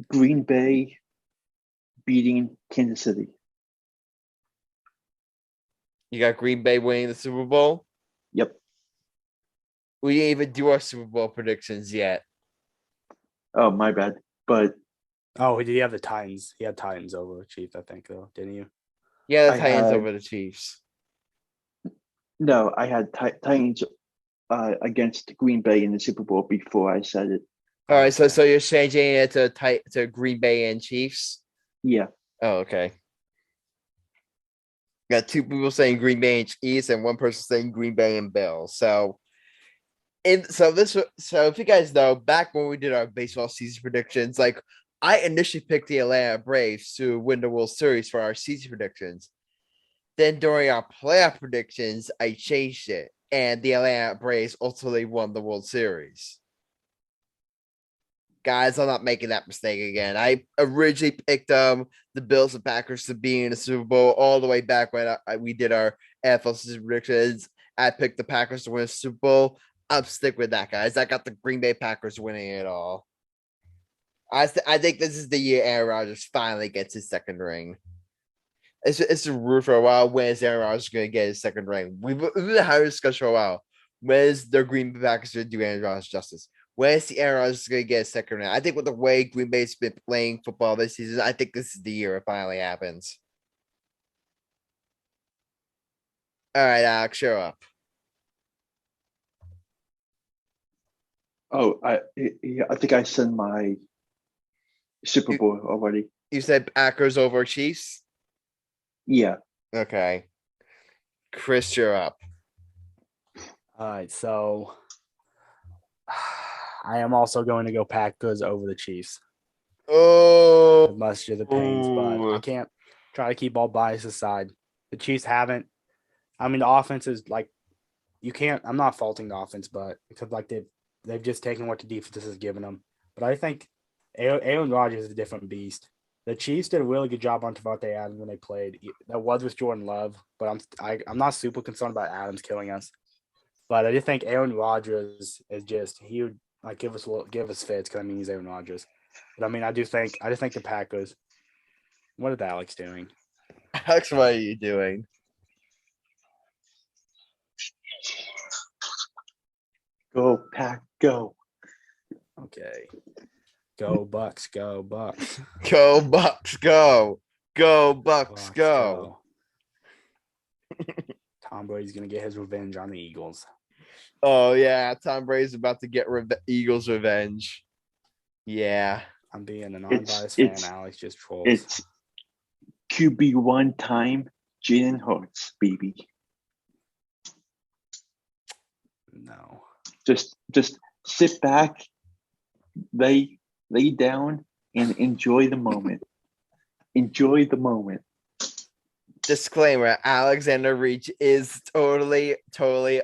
Green Bay beating Kansas City. You got Green Bay winning the Super Bowl. Yep. We didn't even do our Super Bowl predictions yet. Oh, my bad. But Oh, did he have the Titans? He had Titans over Chiefs, I think, though, didn't you? Yeah, the I Titans had- over the Chiefs. no, I had Titans against Green Bay in the Super Bowl before I said it. All right, Okay. so you're changing it to Green Bay and Chiefs. Yeah. Oh, okay. Got 2 people saying Green Bay and Chiefs, and 1 person saying Green Bay and Bills. So if you guys know, back when we did our baseball season predictions, I initially picked the Atlanta Braves to win the World Series for our season predictions. Then during our playoff predictions, I changed it, and the Atlanta Braves ultimately won the World Series. Guys, I'm not making that mistake again. I originally picked the Bills and Packers to be in the Super Bowl all the way back when we did our NFL season predictions. I picked the Packers to win the Super Bowl. I'm stick with that, guys. I got the Green Bay Packers winning it all. I think this is the year Aaron Rodgers finally gets his second ring. It's a root for a while. When is Aaron Rodgers going to get his second ring? We've been having a discussion for a while. When is the Green Bay Packers going to do Aaron Rodgers justice? When is the Aaron Rodgers going to get his second ring? I think with the way Green Bay's been playing football this season, I think this is the year it finally happens. All right, Alex, show up. Oh, I think I said my Super Bowl already. You said Packers over Chiefs? Yeah. Okay. Chris, you're up. All right, so I am also going to go Packers over the Chiefs. Oh, Much to the pains, but I can't try to keep all bias aside. The Chiefs haven't. I mean, the offense is you can't. I'm not faulting the offense, but because they've just taken what the defense has given them. But I think Aaron Rodgers is a different beast. The Chiefs did a really good job on Devontae Adams when they played. That was with Jordan Love, but I'm not super concerned about Adams killing us. But I just think Aaron Rodgers is just he would like give us fits because I mean he's Aaron Rodgers. But I mean I just think the Packers. What is Alex doing? Alex, what are you doing? Go, Pack, go. Okay. Go Bucks, go Bucks. Go Bucks, go. Go Bucks, go. Tom Brady's gonna get his revenge on the Eagles. Oh yeah, Tom Brady's about to get Eagles revenge. Yeah. I'm being a non-biased fan. Alex just trolls. It's QB1 time. Jalen Hurts, baby. No. Just sit back, lay down, and enjoy the moment. Enjoy the moment. Disclaimer: Alexander Reach is totally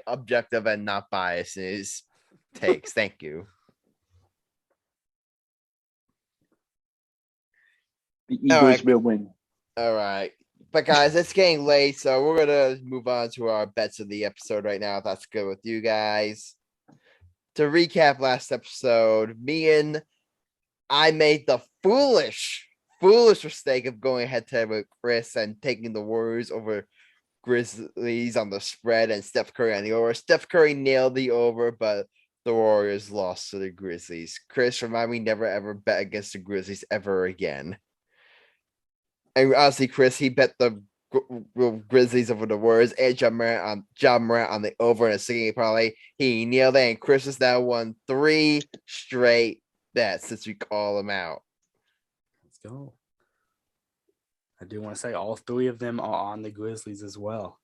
objective and not biased in his takes. Thank you. The Eagles will win. All right. But guys, it's getting late, so we're gonna move on to our bets of the episode right now, if that's good with you guys. To recap last episode, I made the foolish mistake of going head to head with Chris and taking the Warriors over Grizzlies on the spread and Steph Curry on the over. Steph Curry nailed the over, but the Warriors lost to the Grizzlies. Chris, remind me never ever bet against the Grizzlies ever again. And honestly, Chris, he bet the Grizzlies over the Warriors and John Morant on the over in a single parlay. He nailed it, and Chris has now won 3 straight bets since we call him out. Let's go. I do want to say all 3 of them are on the Grizzlies as well.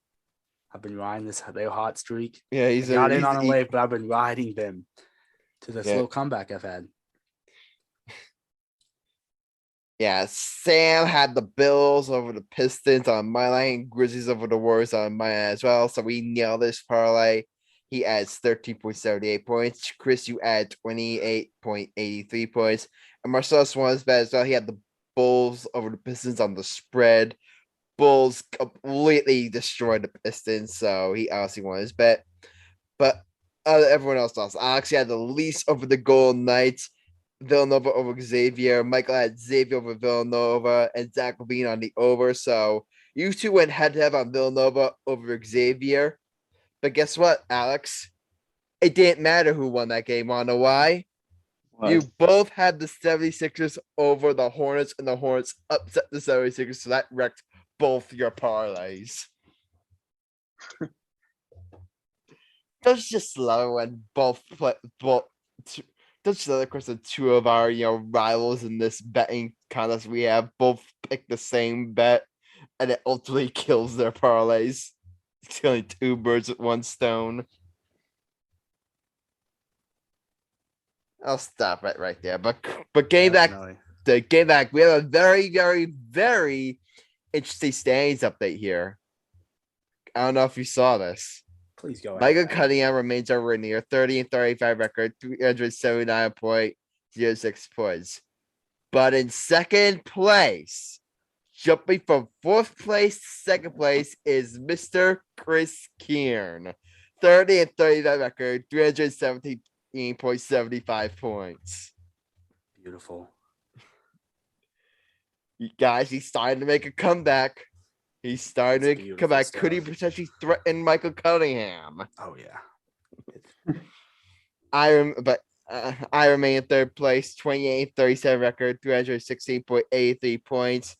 I've been riding their hot streak. Yeah, I got in on a late, but I've been riding them to this little comeback I've had. Yeah, Sam had the Bills over the Pistons on my line, Grizzlies over the Warriors on mine as well. So we nailed this parlay. He adds 13.78 points. Chris, you add 28.83 points. And Marcellus won his bet as well. He had the Bulls over the Pistons on the spread. Bulls completely destroyed the Pistons, so he obviously won his bet. But everyone else lost. Alex had the least over the Golden Knights. Villanova over Xavier. Michael had Xavier over Villanova, and Zach Levine on the over. So you two went head to head on Villanova over Xavier. But guess what, Alex? It didn't matter who won that game. Wanna know why? What? You both had the 76ers over the Hornets, and the Hornets upset the 76ers, so that wrecked both your parlays. Don't just love it when both that's of course the 2 of our rivals in this betting contest. We have both picked the same bet, and it ultimately kills their parlays. It's killing 2 birds with 1 stone. I'll stop it right there. But game back, we have a very, very, very interesting standings update here. I don't know if you saw this. Please go ahead. Michael Cunningham remains over near 30-35 record, 379.06 points. But in second place, jumping from 4th place to 2nd place, is Mr. Chris Kern. 30-35 record, 317.75 points. Beautiful. You guys, he's starting to make a comeback. He's starting to come back. Could he potentially threaten Michael Cunningham? Oh yeah. I remain in 3rd place, 28-37 record, 316.83 points.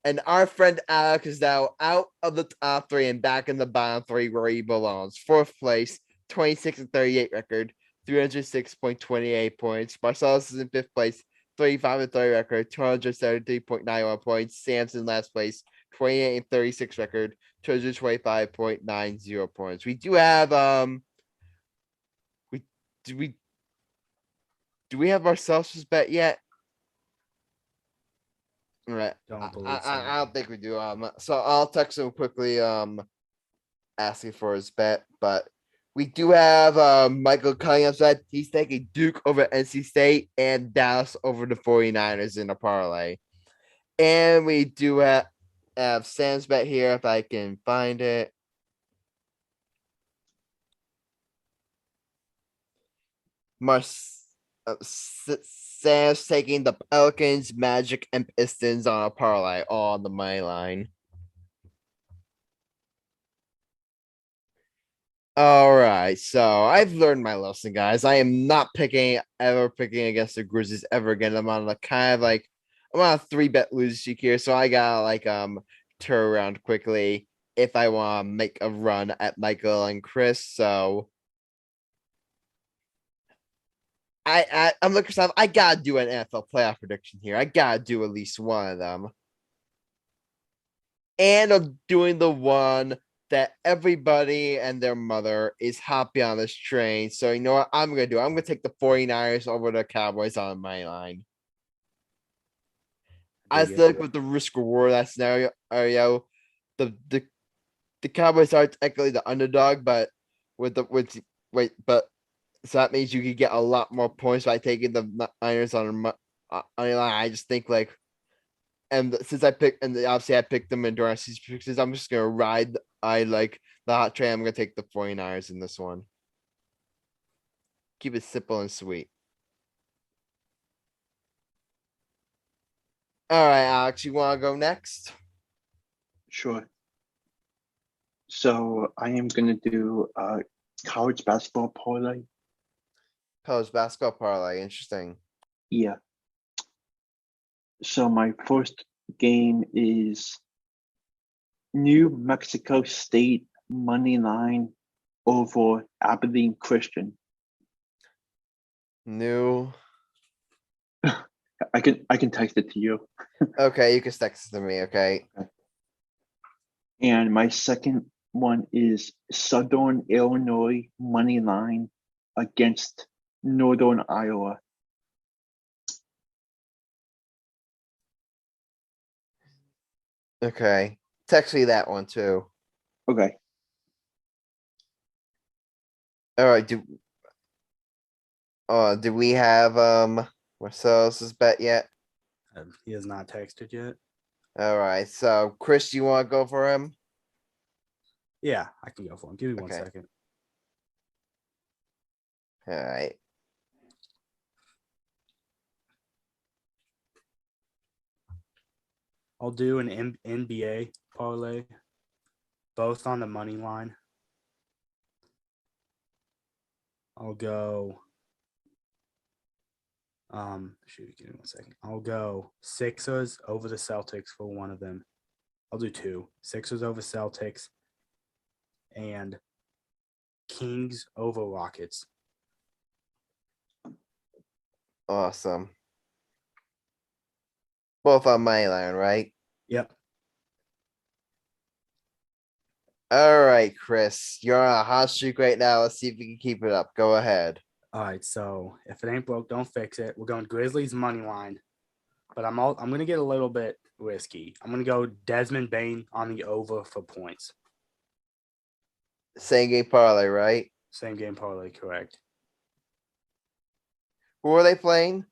And our friend Alex is now out of the top 3 and back in the bottom 3 where he belongs. 4th place, 26-38 record, 306.28 points. Marcellus is in 5th place, 35-30 record, 273.91 points. Sam's in last place, 28-36 record, 225.90 points. We do have do we have Marcellus' bet yet? All right. I don't think we do. So I'll text him quickly asking for his bet, but We do have Michael Cunningham said he's taking Duke over NC State and Dallas over the 49ers in a parlay. And we do have Sam's bet here if I can find it. Sam's taking the Pelicans, Magic, and Pistons on a parlay, all on the money line. All right, so I've learned my lesson, guys. I am not ever picking against the Grizzlies ever again. I'm on a kind of like I'm on a 3-bet losing streak here, so I gotta like turn around quickly if I want to make a run at Michael and Chris. So I'm looking for something. I gotta do an NFL playoff prediction here. I gotta do at least one of them, and I'm doing the one that everybody and their mother is happy on this train. So you know what I'm going to do? I'm going to take the 49ers over the Cowboys on my line. I stick with the risk reward that scenario. The Cowboys are technically the underdog, but so that means you could get a lot more points by taking the Niners on line. I just think like, and since I picked them in during season fixes, I'm just gonna ride. I like the hot train. I'm gonna take the 49ers in this one. Keep it simple and sweet. All right, Alex, you want to go next? Sure. So I am gonna do college basketball parlay. College basketball parlay, interesting. Yeah. So my first game is New Mexico State money line over Aberdeen Christian. New. I can text it to you. Okay, you can text it to me. Okay. And my second one is Southern Illinois money line against Northern Iowa. Okay. Text me that one too. Okay. All right. Do we have Marcellus's bet yet? He has not texted yet. All right. So Chris, you want to go for him? Yeah, I can go for him. Give me 1 Okay. second. All right. I'll do an NBA parlay, both on the money line. I'll go. Give me 1 second. I'll go Sixers over the Celtics for one of them. I'll do two. Sixers over Celtics and Kings over Rockets. Awesome. Both on my line, right? Yep. All right, Chris, you're on a hot streak right now. Let's see if you can keep it up. Go ahead. All right, so if it ain't broke, don't fix it. We're going Grizzlies money line, but I'm gonna get a little bit risky. I'm gonna go Desmond Bane on the over for points. Same game parlay, right? Same game parlay, correct? Who are they playing?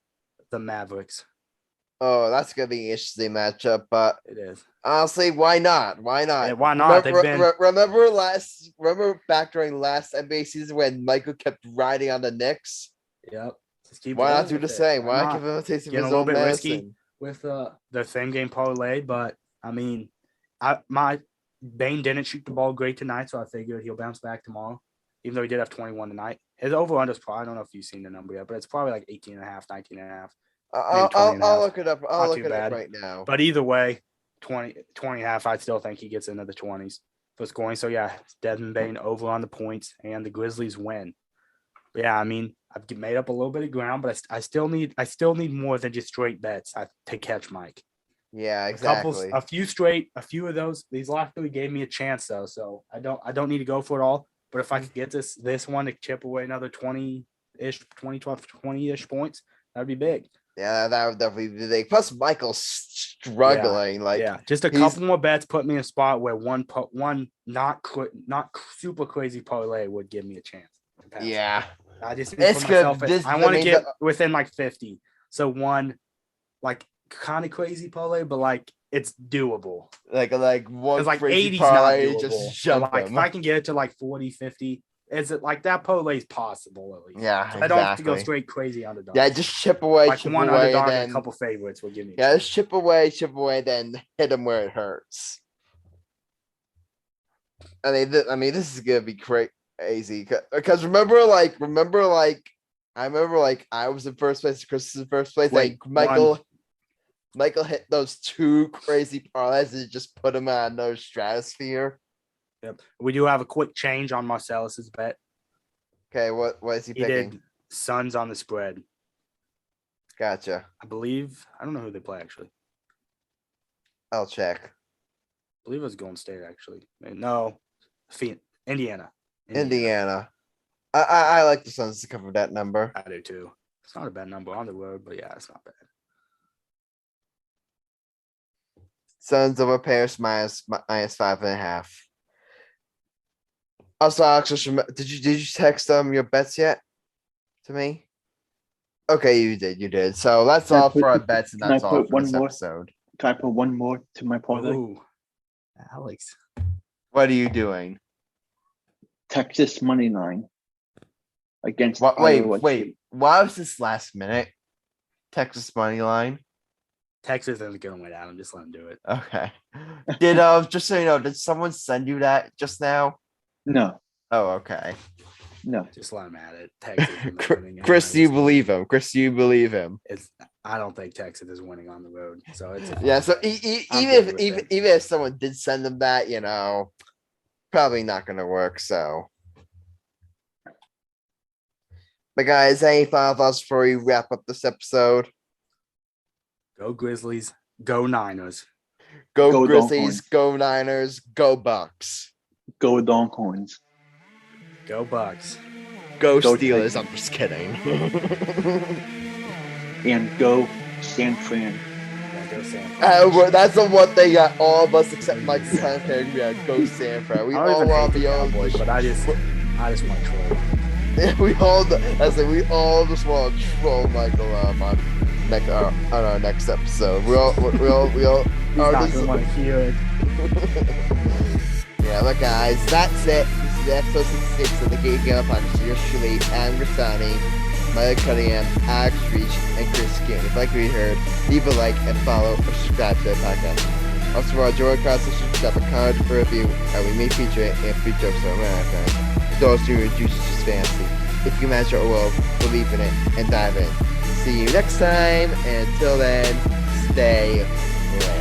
The Mavericks. Oh, that's gonna be an interesting matchup. But It is. honestly, why not? Why not? Yeah, why not? Remember back during last NBA season when Michael kept riding on the Knicks? Yep. Just keep Why not rolling do the with it. same? Why not give him a taste of Getting his a little own bit risky medicine? with the same game parlay, but I mean, my Bane didn't shoot the ball great tonight, so I figured he'll bounce back tomorrow. Even though he did have 21 tonight, his over/under is probably, I don't know if you've seen the number yet, but it's probably like 18 and a half, 19 and a half. I'll look it up. I'll Not look too it bad. up right now. But either way, 20 and a half, I still think he gets into the 20s for scoring. So yeah, Desmond Bane over on the points, and the Grizzlies win. But yeah, I mean, I've made up a little bit of ground, but I still need more than just straight bets to catch Mike. Yeah, exactly. A few of those. These last three gave me a chance though, so I don't need to go for it all. But if I could get this one to chip away another 20-ish points, that'd be big. Yeah, that would definitely be big. Plus, Michael's struggling. Like, yeah, just a he's- couple more bets put me in a spot where one not super crazy parlay would give me a chance. to pass. yeah, I just need to It's put good. myself in. This- I I want to mean, get within like 50. So one like kind of crazy parlay, but like it's doable. like one Because like crazy 80's not parlay, doable. just But, jump like him. if I can get it to like 40, 50, is it like that parlay is possible at least? Yeah, So I don't have to go exactly. straight crazy underdog. Yeah, just chip away, like chip one away, underdog then and a couple favorites will give me. a yeah, chance. just chip away, then hit him where it hurts. I mean, this is gonna be crazy because remember, I was in first place, Chris was in first place. Wait, like Michael hit those two crazy parlays and just put him on no stratosphere. Yep. We do have a quick change on Marcellus's bet. Okay, what is he He picking? did Suns on the spread. Gotcha. I believe. I don't know who they play actually. I'll check. I believe it was Golden State actually. No, Indiana. Indiana. I like the Suns to cover that number. I do too. It's not a bad number on the road, but yeah, it's not bad. Suns over Paris minus 5.5. Also, Alex, did you text your bets yet to me? Okay, you did. So that's Can I all put- for our bets, and can I that's all put for one this more? episode. Can I put one more to my parlay? Ooh, Alex. What are you doing? Texas money line against What? Iowa Wait. State. Why was this last minute? Texas money line. Texas isn't going to win out. I'm just letting him do it. Okay. Did just so you know, did someone send you that just now? No, Oh, okay. no. Just let him at it. Texas isn't winning it. Chris, do you believe him? Chris, do you believe him? I don't think Texas is winning on the road. So it's Yeah. So I'm even good with if it. even if someone did send them that, probably not going to work. So. But guys, any final thoughts before we wrap up this episode? Go Grizzlies, go Niners. Go Go Grizzlies, Longhorns. go Niners, go Bucks, Go Longhorns. Go Bucks. go Go Steelers. Texans. I'm just kidding. And go San Fran. Yeah, go San Fran. That's the one thing that all of us except Mike and Kern can agree on. Go San Fran. We I don't all even want hate to the be on. Cowboys, but I just want to troll. We all just want to troll Michael on our next episode. We all He's are not just, going to want to hear it. yeah, but guys, that's it. This is episode 66 of the Game Game Podcast. Yours truly, Adam Grassani, Michael Cunningham, Alex Reich, and Chris Kern. If you like what you heard, leave a like and follow or subscribe to the podcast. Also, for our joy conversation, drop a comment or review, and we may feature it in a future episode of Marathon. Those who reduce just fancy. If you match our world, believe in it, and dive in. See you next time, and until then, stay real.